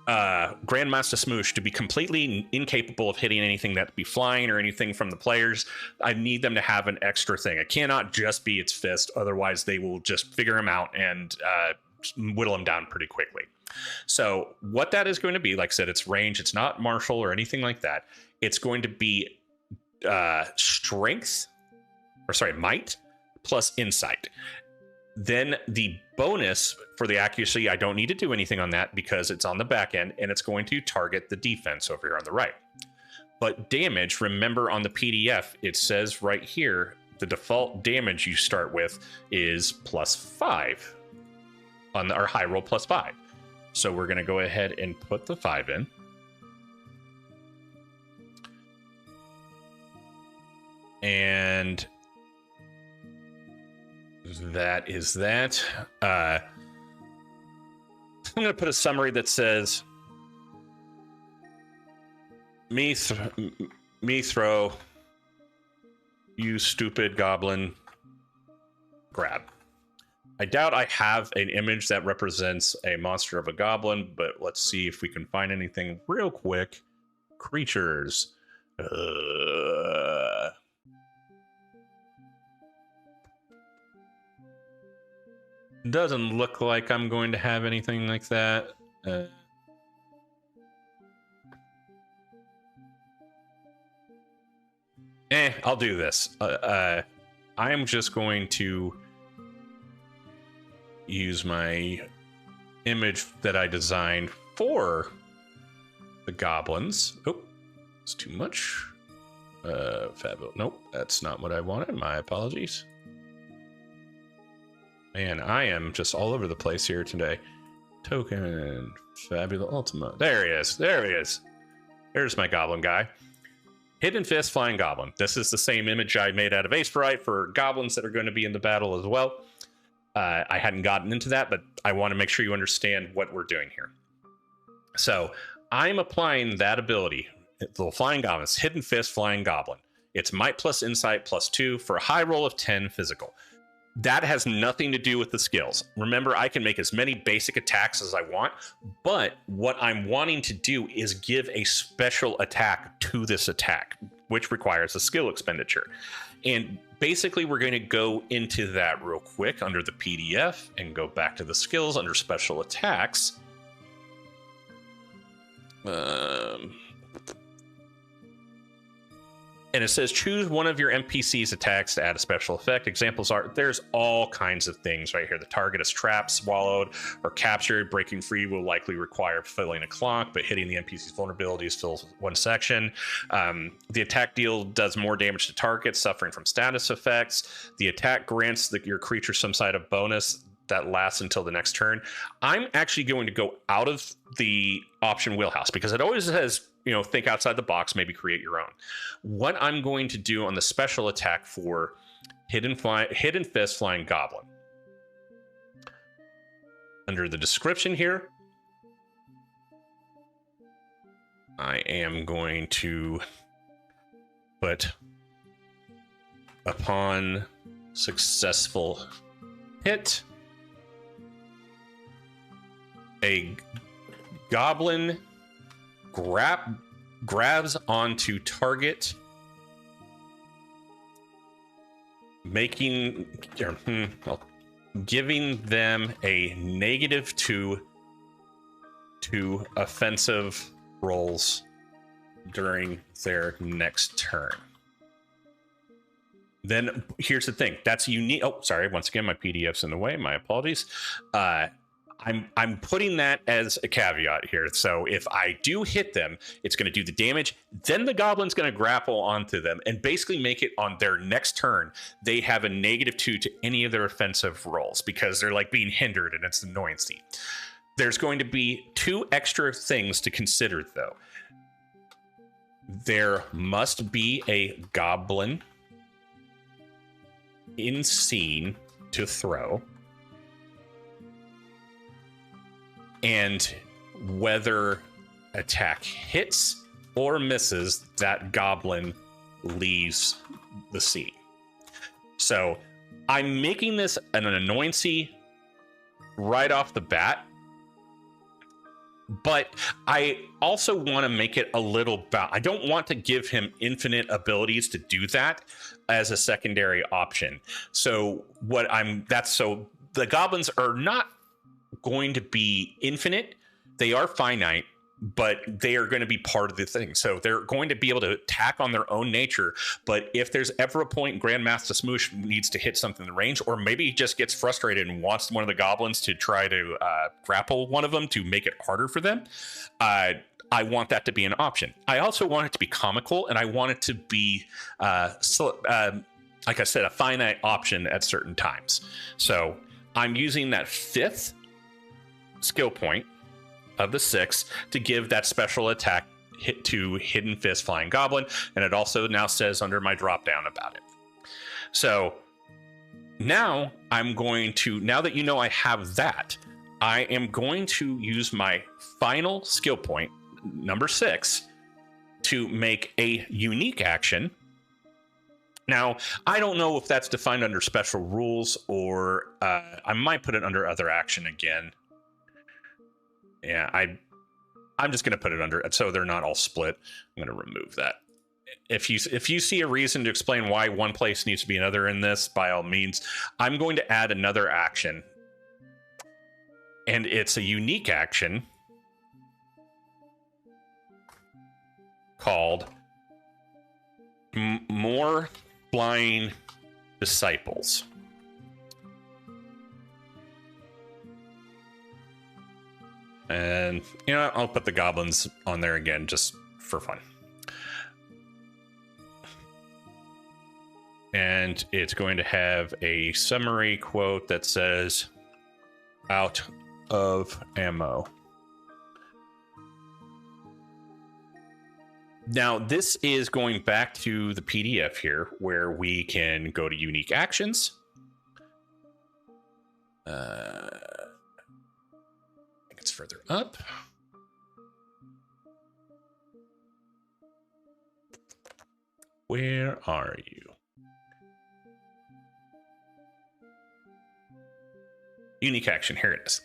Grandmaster Smoosh to be completely incapable of hitting anything that be flying or anything from the players. I need them to have an extra thing. It cannot just be its fist, otherwise they will just figure him out and whittle him down pretty quickly. So what that is going to be, like I said, it's range. It's not martial or anything like that. It's going to be strength, or sorry, might plus insight. Then the bonus for the accuracy, I don't need to do anything on that because it's on the back end and it's going to target the defense over here on the right. But damage, remember on the PDF, it says right here, the default damage you start with is +5 on our high roll +5. So we're going to go ahead and put the 5 in. And that is that. I'm going to put a summary that says, me throw, you stupid goblin, grab. I doubt I have an image that represents a monster of a goblin, but let's see if we can find anything real quick. Creatures. Doesn't look like I'm going to have anything like that. I'll do this. I am just going to use my image that I designed for the goblins. Oh, it's too much. Fabula. Nope, that's not what I wanted. My apologies. Man, I am just all over the place here today. Token, Fabula, Ultima. There he is. There he is. There's my goblin guy. Hidden Fist Flying Goblin. This is the same image I made out of Aesporite for goblins that are going to be in the battle as well. I hadn't gotten into that, but I want to make sure you understand what we're doing here. So I'm applying that ability, the Flying Goblin, Hidden Fist Flying Goblin. It's Might plus Insight +2 for a high roll of 10 physical. That has nothing to do with the skills. Remember, I can make as many basic attacks as I want, but what I'm wanting to do is give a special attack to this attack, which requires a skill expenditure. And basically, we're going to go into that real quick under the PDF and go back to the skills under special attacks. And it says, choose one of your NPCs attacks to add a special effect. Examples are, there's all kinds of things right here. The target is trapped, swallowed, or captured. Breaking free will likely require filling a clock, but hitting the NPC's vulnerabilities fills one section. The attack deal does more damage to targets suffering from status effects. The attack grants your creature some side of bonus that lasts until the next turn. I'm actually going to go out of the option wheelhouse because it always says, you know, think outside the box, maybe create your own. What I'm going to do on the special attack for Hidden Fist Flying Goblin, under the description here, I am going to put, upon successful hit, a goblin grabs onto target, giving them a -2 to offensive rolls during their next turn. Then here's the thing, that's unique. Oh, sorry, once again, my PDF's in the way, my apologies. I'm putting that as a caveat here. So if I do hit them, it's going to do the damage. Then the goblin's going to grapple onto them and basically make it on their next turn. They have a -2 to any of their offensive rolls because they're like being hindered and it's annoyancy. There's going to be 2 extra things to consider though. There must be a goblin in scene to throw. And whether attack hits or misses, that goblin leaves the scene. So I'm making this an annoyancy right off the bat, but I also want to make it a little I don't want to give him infinite abilities to do that as a secondary option. So so the goblins are not going to be infinite. They are finite, but they are going to be part of the thing. So they're going to be able to attack on their own nature. But if there's ever a point Grandmaster Smoosh needs to hit something in range, or maybe he just gets frustrated and wants one of the goblins to try to grapple one of them to make it harder for them, I want that to be an option. I also want it to be comical, and I want it to be, like I said, a finite option at certain times. So I'm using that 5th skill point of the 6 to give that special attack hit to Hidden Fist Flying Goblin, and it also now says under my drop down about it. So now I'm going to, now that you know I have that, I am going to use my final skill point, number 6, to make a unique action. Now, I don't know if that's defined under special rules, or I might put it under other action again. Yeah, I'm just going to put it under, so they're not all split. I'm going to remove that. If you see a reason to explain why one place needs to be another in this, by all means. I'm going to add another action, and it's a unique action called More Flying Disciples. And, you know, I'll put the goblins on there again just for fun. And it's going to have a summary quote that says, "Out of ammo." Now, this is going back to the PDF here, where we can go to unique actions. It's further up. Where are you? Unique action, here it is.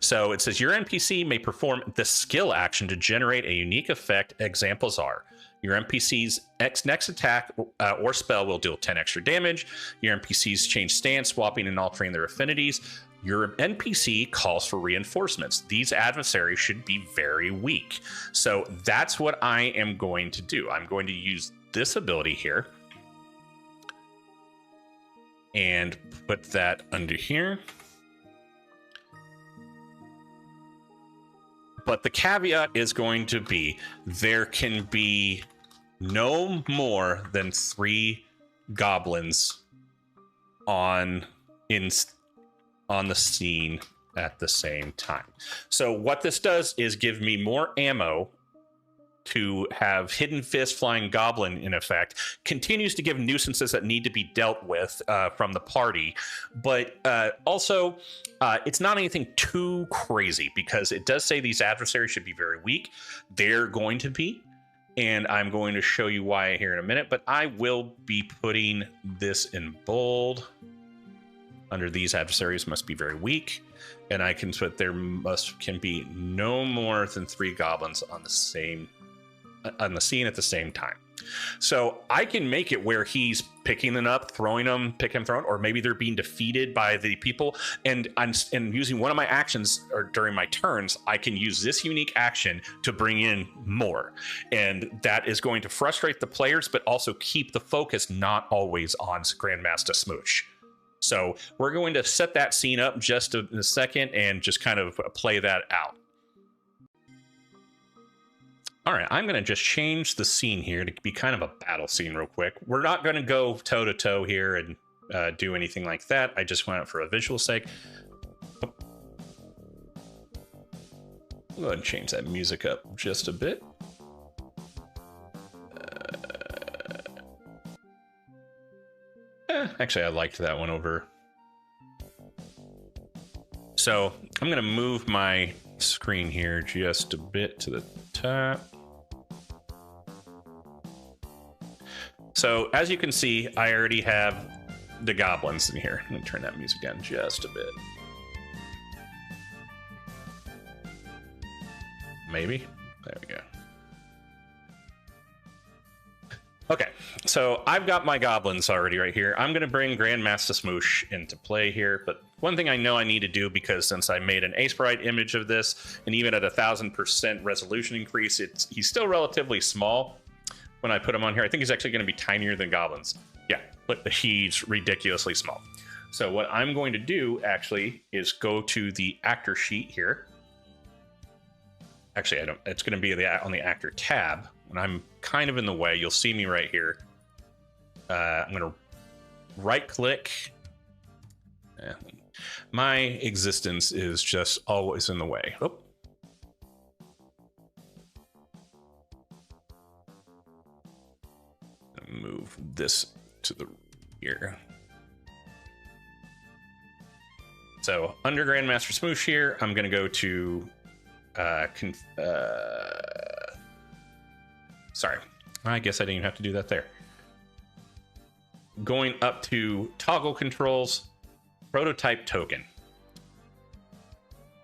So it says your NPC may perform the skill action to generate a unique effect. Examples are your NPC's next attack or spell will deal 10 extra damage. Your NPCs change stance, swapping and altering their affinities. Your NPC calls for reinforcements. These adversaries should be very weak. So that's what I am going to do. I'm going to use this ability here and put that under here. But the caveat is going to be there can be no more than 3 goblins on the scene at the same time. So what this does is give me more ammo to have Hidden Fist Flying Goblin in effect. Continues to give nuisances that need to be dealt with from the party, but also it's not anything too crazy, because it does say these adversaries should be very weak. They're going to be, and I'm going to show you why here in a minute, but I will be putting this in bold. Under these adversaries must be very weak, and I can put there can be no more than 3 goblins on the scene at the same time. So I can make it where he's picking them up, throwing them, throwing, or maybe they're being defeated by the people. And I'm using one of my actions, or during my turns, I can use this unique action to bring in more. And that is going to frustrate the players, but also keep the focus not always on Grandmaster Smoosh. So we're going to set that scene up just in a second and just kind of play that out. All right, I'm going to just change the scene here to be kind of a battle scene real quick. We're not going to go toe-to-toe here and do anything like that. I just went out for a visual sake. Oh. I'll go ahead and change that music up just a bit. Actually, I liked that one over. So I'm going to move my screen here just a bit to the top. So as you can see, I already have the goblins in here. Let me turn that music down just a bit. Maybe. There we go. Okay, so I've got my goblins already right here. I'm going to bring Grandmaster Smoosh into play here, but one thing I know I need to do, because since I made an Aseprite image of this, and even at 1000% resolution increase, he's still relatively small when I put him on here. I think he's actually going to be tinier than goblins. Yeah, but he's ridiculously small. So what I'm going to do, actually, is go to the actor sheet here. Actually, I don't. It's going to be on the actor tab. When I'm kind of in the way, you'll see me right here. I'm going to right-click. My existence is just always in the way. Oh. Move this to the rear. So under Grandmaster Smoosh here, I'm going to go to sorry, I guess I didn't even have to do that there. Going up to toggle controls, prototype token.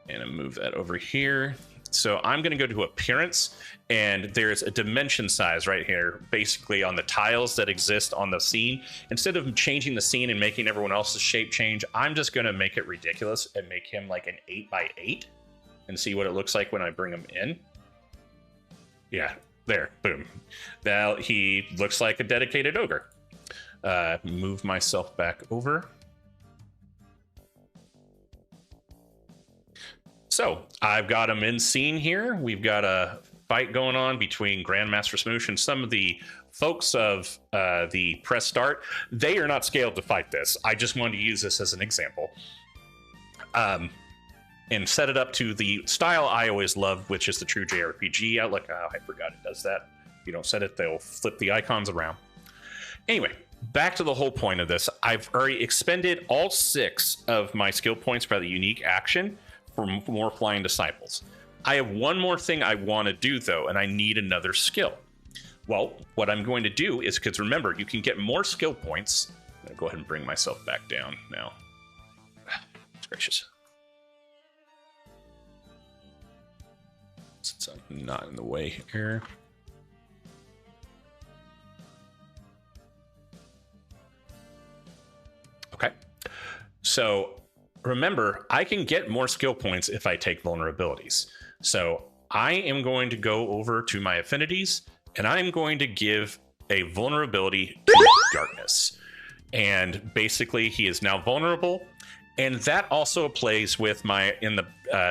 And I move that over here. So I'm going to go to appearance, and there's a dimension size right here, basically on the tiles that exist on the scene. Instead of changing the scene and making everyone else's shape change, I'm just going to make it ridiculous and make him like an 8x8 and see what it looks like when I bring him in. Yeah, there, boom. Now he looks like a dedicated ogre. Move myself back over. So I've got him in scene here. We've got a fight going on between Grandmaster Smoosh and some of the folks of the press start. They are not scaled to fight this. I just wanted to use this as an example. And set it up to the style I always loved, which is the true JRPG outlook. Oh, I forgot it does that. If you don't set it, they'll flip the icons around. Anyway, back to the whole point of this. I've already expended all 6 of my skill points for the unique action for more Flying Disciples. I have one more thing I want to do, though, and I need another skill. Well, what I'm going to do is, because remember, you can get more skill points. I'm going to go ahead and bring myself back down now. It's gracious. Since I'm not in the way here. Okay. So remember, I can get more skill points if I take vulnerabilities. So I am going to go over to my affinities, and I'm going to give a vulnerability to darkness. And basically, he is now vulnerable. And that also plays with my, in the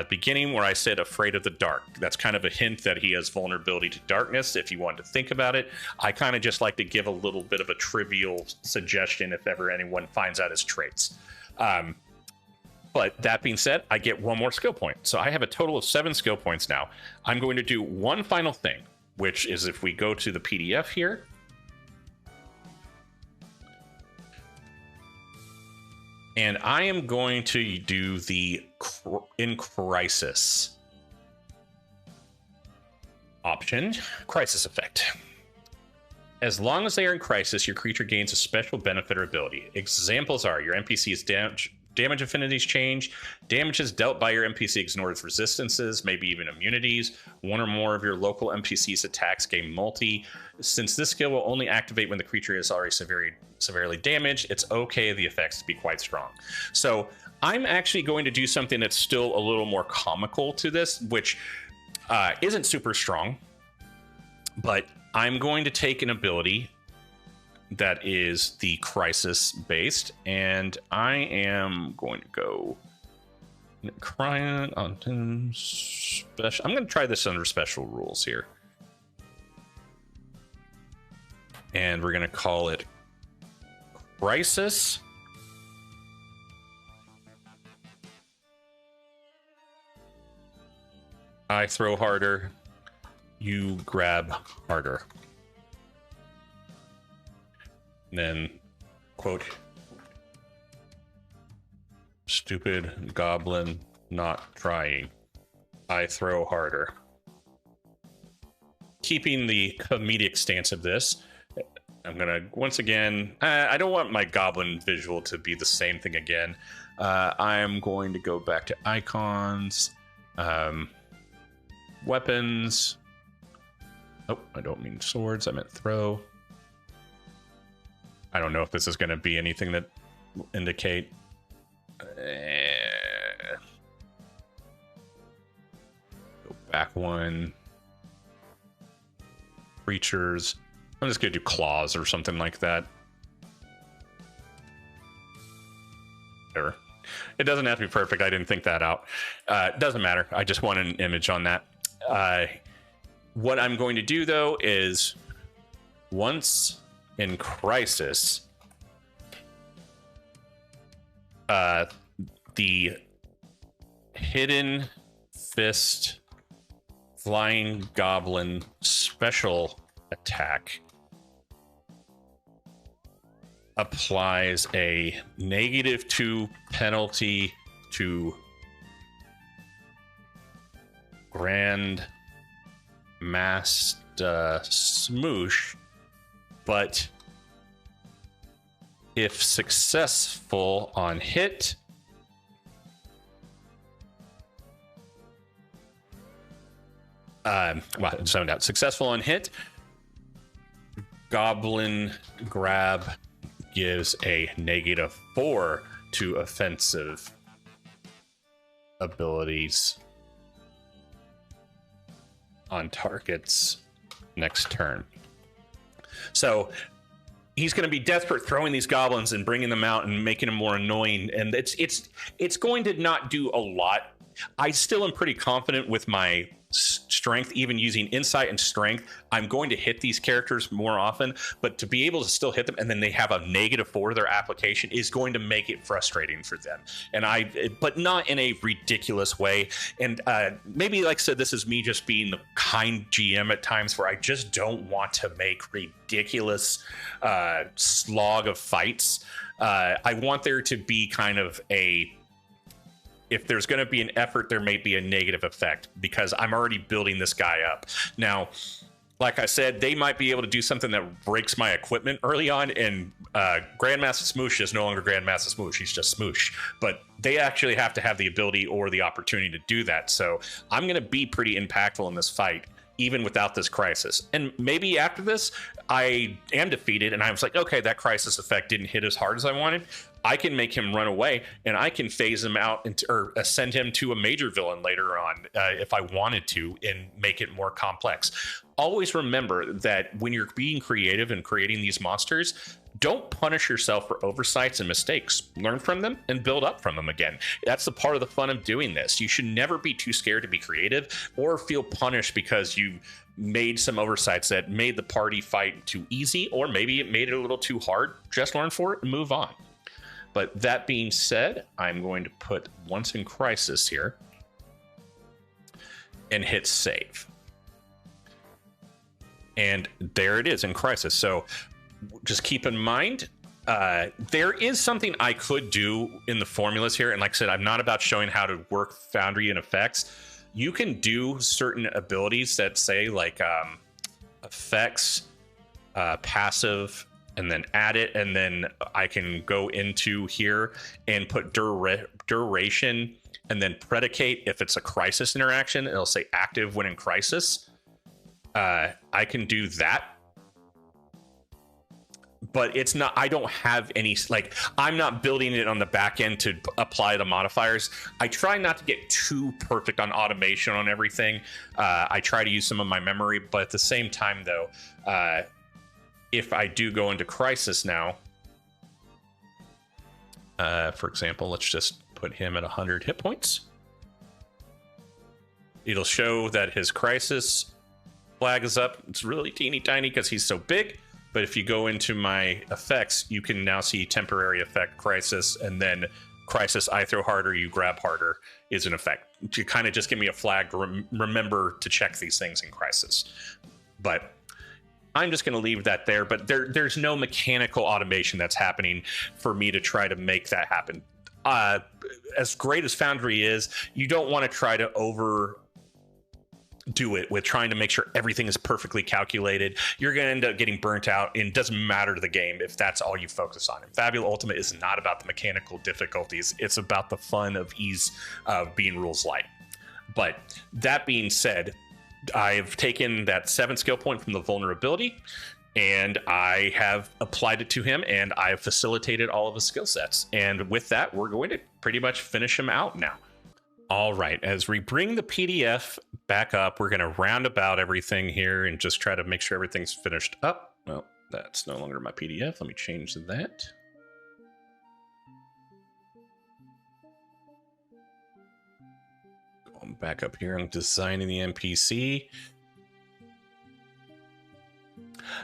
beginning where I said afraid of the dark. That's kind of a hint that he has vulnerability to darkness, if you want to think about it. I kind of just like to give a little bit of a trivial suggestion if ever anyone finds out his traits. But that being said, I get one more skill point. So I have a total of 7 skill points now. I'm going to do one final thing, which is if we go to the PDF here. And I am going to do the in crisis option, crisis effect. As long as they are in crisis, your creature gains a special benefit or ability. Examples are your NPC's damage affinities change, damages dealt by your NPC ignores resistances, maybe even immunities. One or more of your local NPC's attacks gain multi. Since this skill will only activate when the creature is already severely damaged, it's okay the effects to be quite strong. So I'm actually going to do something that's still a little more comical to this, which isn't super strong, but I'm going to take an ability that is the crisis based, and I am going to go crying on special. I'm going to try this under special rules here, and we're going to call it crisis. I throw harder, you grab harder. And then, quote, stupid goblin not trying. I throw harder. Keeping the comedic stance of this, I'm gonna, once again, I don't want my goblin visual to be the same thing again. I'm going to go back to icons, weapons. Oh, I don't mean swords, I meant throw. I don't know if this is going to be anything that will indicate. Go back one. Creatures. I'm just going to do claws or something like that. There. It doesn't have to be perfect. I didn't think that out. It doesn't matter. I just want an image on that. What I'm going to do, though, is once in crisis, the hidden fist flying goblin special attack applies a -2 penalty to Grand Master Smoosh, but if successful on hit, zoned out. Successful on hit, Goblin Grab gives a -4 to offensive abilities on targets next turn. So he's going to be desperate throwing these goblins and bringing them out and making them more annoying, and it's going to not do a lot. I still am pretty confident with my strength, even using insight and strength. I'm going to hit these characters more often, but to be able to still hit them and then they have a -4 their application is going to make it frustrating for them. And but not in a ridiculous way. And maybe, like I said, this is me just being the kind GM at times where I just don't want to make ridiculous slog of fights. I want there to be kind of if there's going to be an effort, there may be a negative effect because I'm already building this guy up. Now, like I said, they might be able to do something that breaks my equipment early on, and Grandmaster Smoosh is no longer Grandmaster Smoosh. He's just Smoosh. But they actually have to have the ability or the opportunity to do that. So I'm going to be pretty impactful in this fight, even without this crisis. And maybe after this, I am defeated, and I was like, okay, that crisis effect didn't hit as hard as I wanted. I can make him run away, and I can phase him out or send him to a major villain later on if I wanted to, and make it more complex. Always remember that when you're being creative and creating these monsters, don't punish yourself for oversights and mistakes. Learn from them and build up from them again. That's the part of the fun of doing this. You should never be too scared to be creative or feel punished because you made some oversights that made the party fight too easy, or maybe it made it a little too hard. Just learn for it and move on. But that being said, I'm going to put once in crisis here and hit save. And there it is in crisis. So just keep in mind, there is something I could do in the formulas here. And like I said, I'm not about showing how to work Foundry and effects. You can do certain abilities that say like effects, passive, and then add it, and then I can go into here and put duration and then predicate if it's a crisis interaction. It'll say active when in crisis. I can do that, but it's not, I don't have any, like, I'm not building it on the back end to apply the modifiers. I try not to get too perfect on automation on everything. I try to use some of my memory, but at the same time though, if I do go into crisis now, for example, let's just put him at 100 hit points. It'll show that his crisis flag is up. It's really teeny tiny because he's so big. But if you go into my effects, you can now see temporary effect crisis, and then crisis I throw harder, you grab harder is an effect. To kind of just give me a flag to remember to check these things in crisis. But I'm just going to leave that there. But there's no mechanical automation that's happening for me to try to make that happen. As great as Foundry is, you don't want to try to overdo it with trying to make sure everything is perfectly calculated. You're going to end up getting burnt out, and it doesn't matter to the game if that's all you focus on. And Fabula Ultima is not about the mechanical difficulties. It's about the fun of ease of being rules light. But that being said, I've taken that 7 skill point from the vulnerability, and I have applied it to him, and I have facilitated all of his skill sets. And with that, we're going to pretty much finish him out now. All right, as we bring the PDF back up, we're going to round about everything here and just try to make sure everything's finished up. Well, that's no longer my PDF. Let me change that. Going back up here and designing the NPC.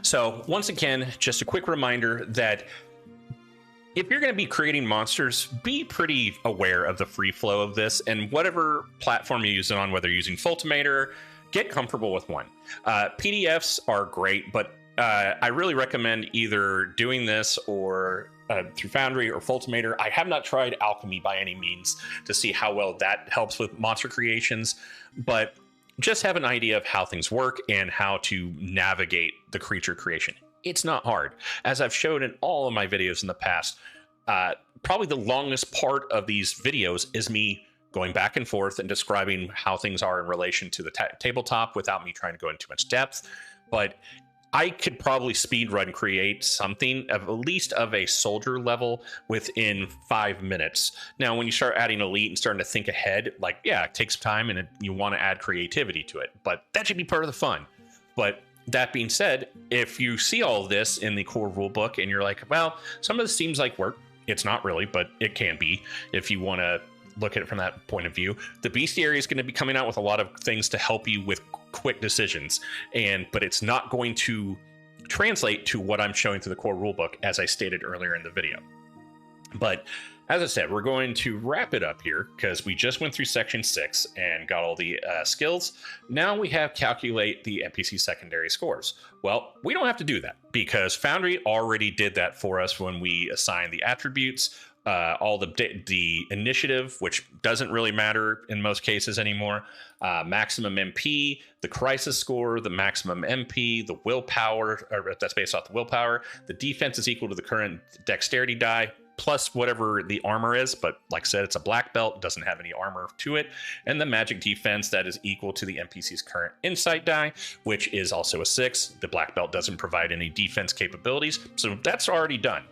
So once again, just a quick reminder that if you're going to be creating monsters, be pretty aware of the free flow of this, and whatever platform you use it on, whether you're using Ultimator, get comfortable with one. PDFs are great, but I really recommend either doing this or through Foundry or Ultimator. I have not tried Alchemy by any means to see how well that helps with monster creations, but just have an idea of how things work and how to navigate the creature creation. It's not hard. As I've showed in all of my videos in the past, probably the longest part of these videos is me going back and forth and describing how things are in relation to the tabletop without me trying to go into too much depth. But I could probably speedrun create something of at least of a soldier level within 5 minutes. Now, when you start adding elite and starting to think ahead, like, yeah, it takes time and you want to add creativity to it, but that should be part of the fun. But that being said, if you see all of this in the core rulebook and you're like, well, some of this seems like work, it's not really, but it can be if you want to look at it from that point of view. The Bestiary is going to be coming out with a lot of things to help you with quick decisions, but it's not going to translate to what I'm showing through the core rulebook, as I stated earlier in the video. But as I said, we're going to wrap it up here because we just went through section 6 and got all the skills. Now we have calculate the NPC secondary scores. Well, we don't have to do that because Foundry already did that for us when we assigned the attributes, all the initiative, which doesn't really matter in most cases anymore, maximum MP, the crisis score, the maximum MP, the willpower, or that's based off the willpower. The defense is equal to the current dexterity die, plus whatever the armor is, but like I said, it's a black belt, doesn't have any armor to it, and the magic defense that is equal to the NPC's current insight die, which is also a 6. The black belt doesn't provide any defense capabilities, so that's already done.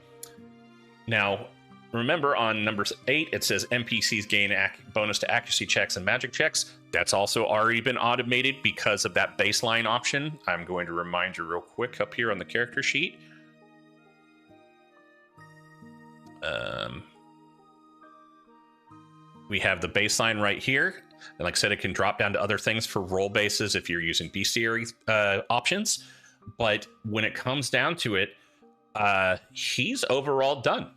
Now, remember on number 8, it says NPCs gain bonus to accuracy checks and magic checks. That's also already been automated because of that baseline option. I'm going to remind you real quick up here on the character sheet. We have the baseline right here. And like I said, it can drop down to other things for role bases if you're using Bestiary options. But when it comes down to it, he's overall done.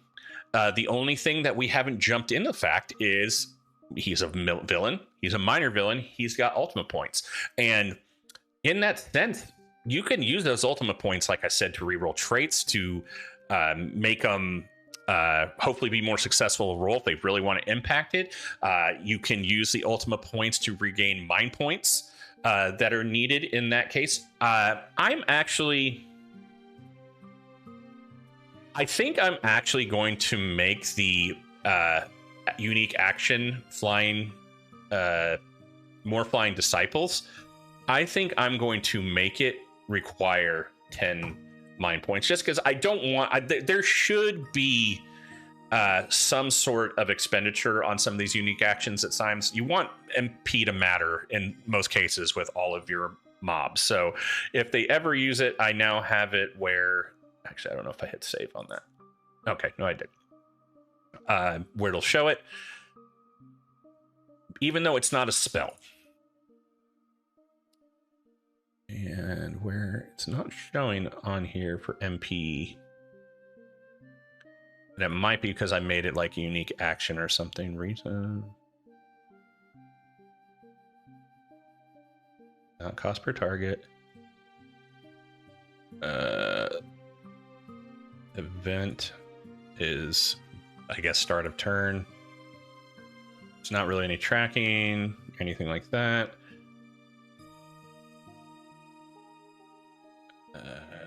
The only thing that we haven't jumped in the fact is he's a villain. He's a minor villain. He's got Ultima points. And in that sense, you can use those Ultima points, like I said, to reroll traits, to make them hopefully be more successful role if they really want to impact it. You can use the Ultima points to regain mind points that are needed in that case. I think I'm actually going to make the unique action flying, more flying disciples. I think I'm going to make it require 10 mind points, just because I don't want, there should be some sort of expenditure on some of these unique actions at times. You want MP to matter in most cases with all of your mobs. So if they ever use it, I now have it where, actually, I don't know if I hit save on that. Okay, no, I did. Where it'll show it, even though it's not a spell. And where it's not showing on here for MP, and it might be because I made it like a unique action or something. Reason. Cost per target. Event is, I guess, start of turn. It's not really any tracking, anything like that.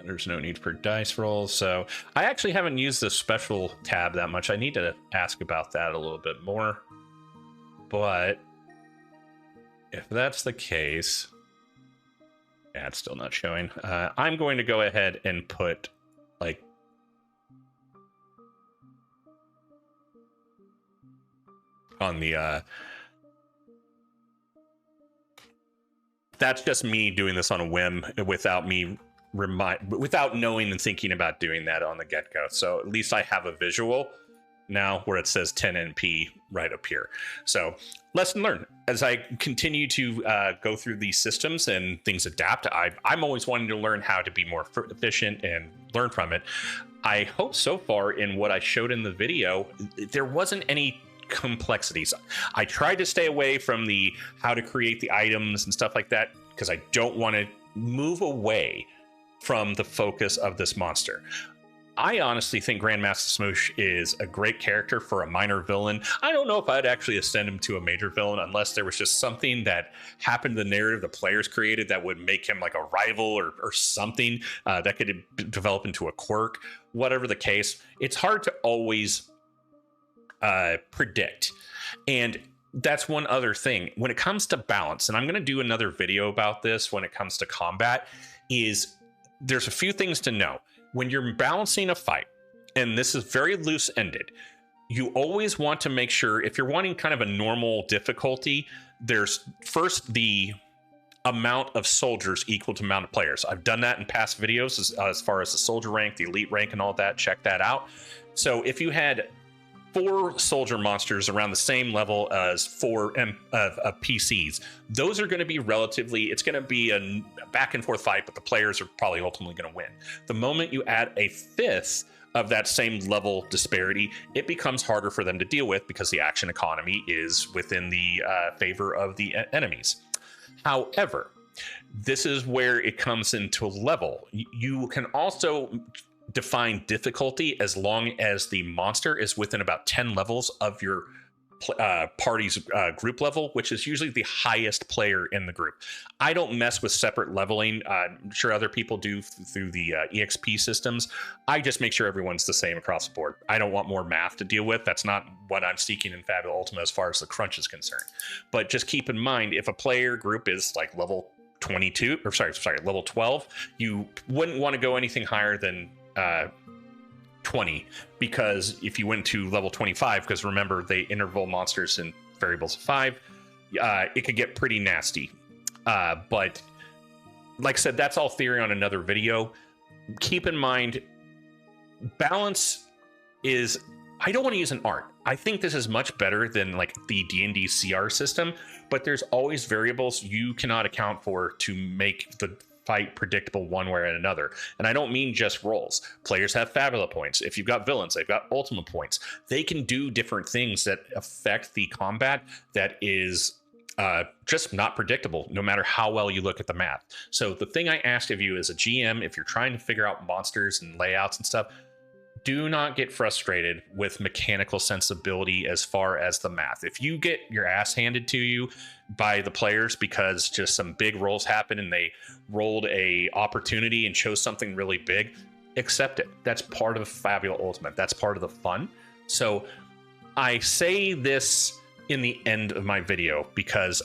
There's no need for dice rolls. So I actually haven't used this special tab that much. I need to ask about that a little bit more. But if that's the case, yeah, it's still not showing. I'm going to go ahead and put like on the that's just me doing this on a whim without me without knowing and thinking about doing that on the get-go. So at least I have a visual now where it says 10 NP right up here. So lesson learned. As I continue to go through these systems and things adapt, I'm always wanting to learn how to be more efficient and learn from it. I hope so far in what I showed in the video, there wasn't any complexities. I tried to stay away from the how to create the items and stuff like that because I don't want to move away from the focus of this monster. I honestly think Grandmaster Smoosh is a great character for a minor villain. I don't know if I'd actually ascend him to a major villain unless there was just something that happened in the narrative the players created that would make him like a rival or something that could develop into a quirk. Whatever the case, it's hard to always predict. And that's one other thing. When it comes to balance, and I'm going to do another video about this when it comes to combat, is there's a few things to know. When you're balancing a fight, and this is very loose-ended, you always want to make sure, if you're wanting kind of a normal difficulty, there's first the amount of soldiers equal to amount of players. I've done that in past videos as far as the soldier rank, the elite rank, and all that. Check that out. So if you had 4 soldier monsters around the same level as 4 PCs, those are going to be relatively, it's going to be a back and forth fight, but the players are probably ultimately going to win. The moment you add a 5th of that same level disparity, it becomes harder for them to deal with because the action economy is within the favor of the enemies. However, this is where it comes into level. You can also define difficulty as long as the monster is within about 10 levels of your party's group level, which is usually the highest player in the group. I don't mess with separate leveling. I'm sure other people do through the EXP systems. I just make sure everyone's the same across the board. I don't want more math to deal with. That's not what I'm seeking in Fabula Ultima as far as the crunch is concerned. But just keep in mind, if a player group is like level 22, or sorry, level 12, you wouldn't want to go anything higher than 20, because if you went to level 25, because remember they interval monsters in variables of 5, it could get pretty nasty. But like I said, that's all theory on another video. Keep in mind, balance is, I don't want to use an art. I think this is much better than like the D&D CR system, but there's always variables you cannot account for to make the fight predictable one way or another. And I don't mean just rolls. Players have Fabula points. If you've got villains, they've got Ultima points. They can do different things that affect the combat that is just not predictable, no matter how well you look at the math. So the thing I asked of you as a GM, if you're trying to figure out monsters and layouts and stuff, do not get frustrated with mechanical sensibility as far as the math. If you get your ass handed to you by the players because just some big rolls happen and they rolled a opportunity and chose something really big, accept it. That's part of Fabula Ultimate. That's part of the fun. So I say this in the end of my video because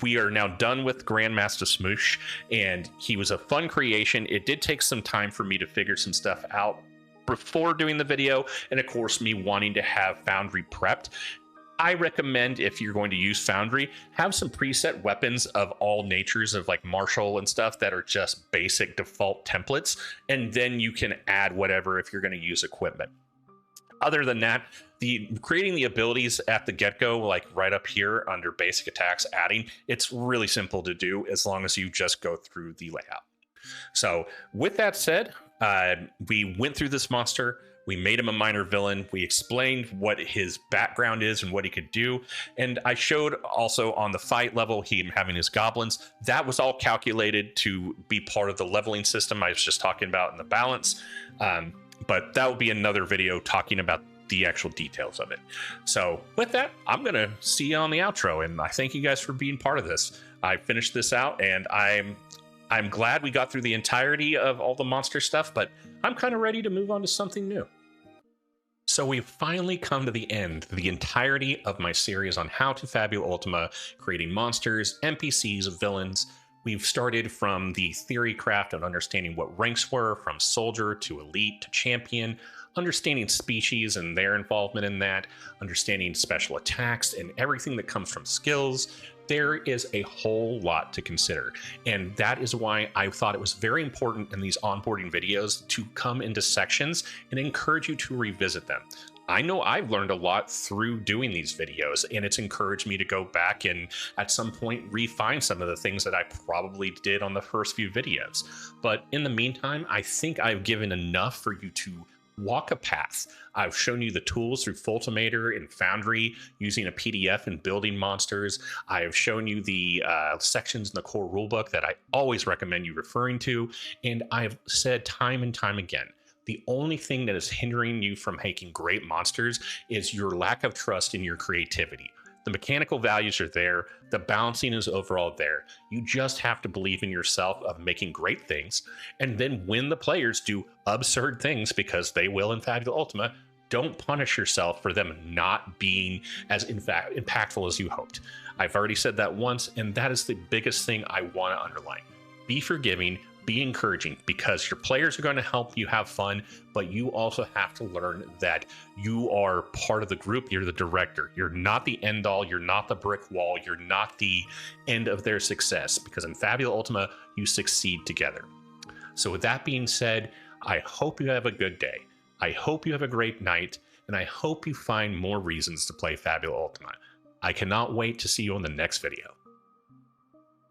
we are now done with Grandmaster Smoosh, and he was a fun creation. It did take some time for me to figure some stuff out before doing the video, and of course me wanting to have Foundry prepped. I recommend, if you're going to use Foundry, have some preset weapons of all natures of like martial and stuff that are just basic default templates, and then you can add whatever if you're going to use equipment. Other than that, creating the abilities at the get-go, like right up here under basic attacks, adding, it's really simple to do as long as you just go through the layout. So with that said, we went through this monster. We made him a minor villain. We explained what his background is and what he could do. And I showed also on the fight level, him having his goblins. That was all calculated to be part of the leveling system I was just talking about in the balance. But that will be another video talking about the actual details of it. So with that, I'm going to see you on the outro. And I thank you guys for being part of this. I finished this out, and I'm glad we got through the entirety of all the monster stuff, but I'm kind of ready to move on to something new. So we've finally come to the end, the entirety of my series on how to Fabula Ultima, creating monsters, NPCs, villains. We've started from the theory craft of understanding what ranks were, from soldier to elite to champion, understanding species and their involvement in that, understanding special attacks and everything that comes from skills. There is a whole lot to consider, and that is why I thought it was very important in these onboarding videos to come into sections and encourage you to revisit them. I know I've learned a lot through doing these videos, and it's encouraged me to go back and at some point refine some of the things that I probably did on the first few videos. But in the meantime, I think I've given enough for you to walk a path. I've shown you the tools through Ultimator and Foundry using a PDF and building monsters. I have shown you the sections in the core rulebook that I always recommend you referring to. And I've said time and time again, the only thing that is hindering you from making great monsters is your lack of trust in your creativity. The mechanical values are there. The balancing is overall there. You just have to believe in yourself of making great things. And then when the players do absurd things, because they will in Fabula Ultima, don't punish yourself for them not being as impactful as you hoped. I've already said that once, and that is the biggest thing I want to underline. Be forgiving, be encouraging, because your players are going to help you have fun, but you also have to learn that you are part of the group. You're the director. You're not the end all. You're not the brick wall. You're not the end of their success, because in Fabula Ultima, you succeed together. So with that being said, I hope you have a good day. I hope you have a great night, and I hope you find more reasons to play Fabula Ultima. I cannot wait to see you on the next video.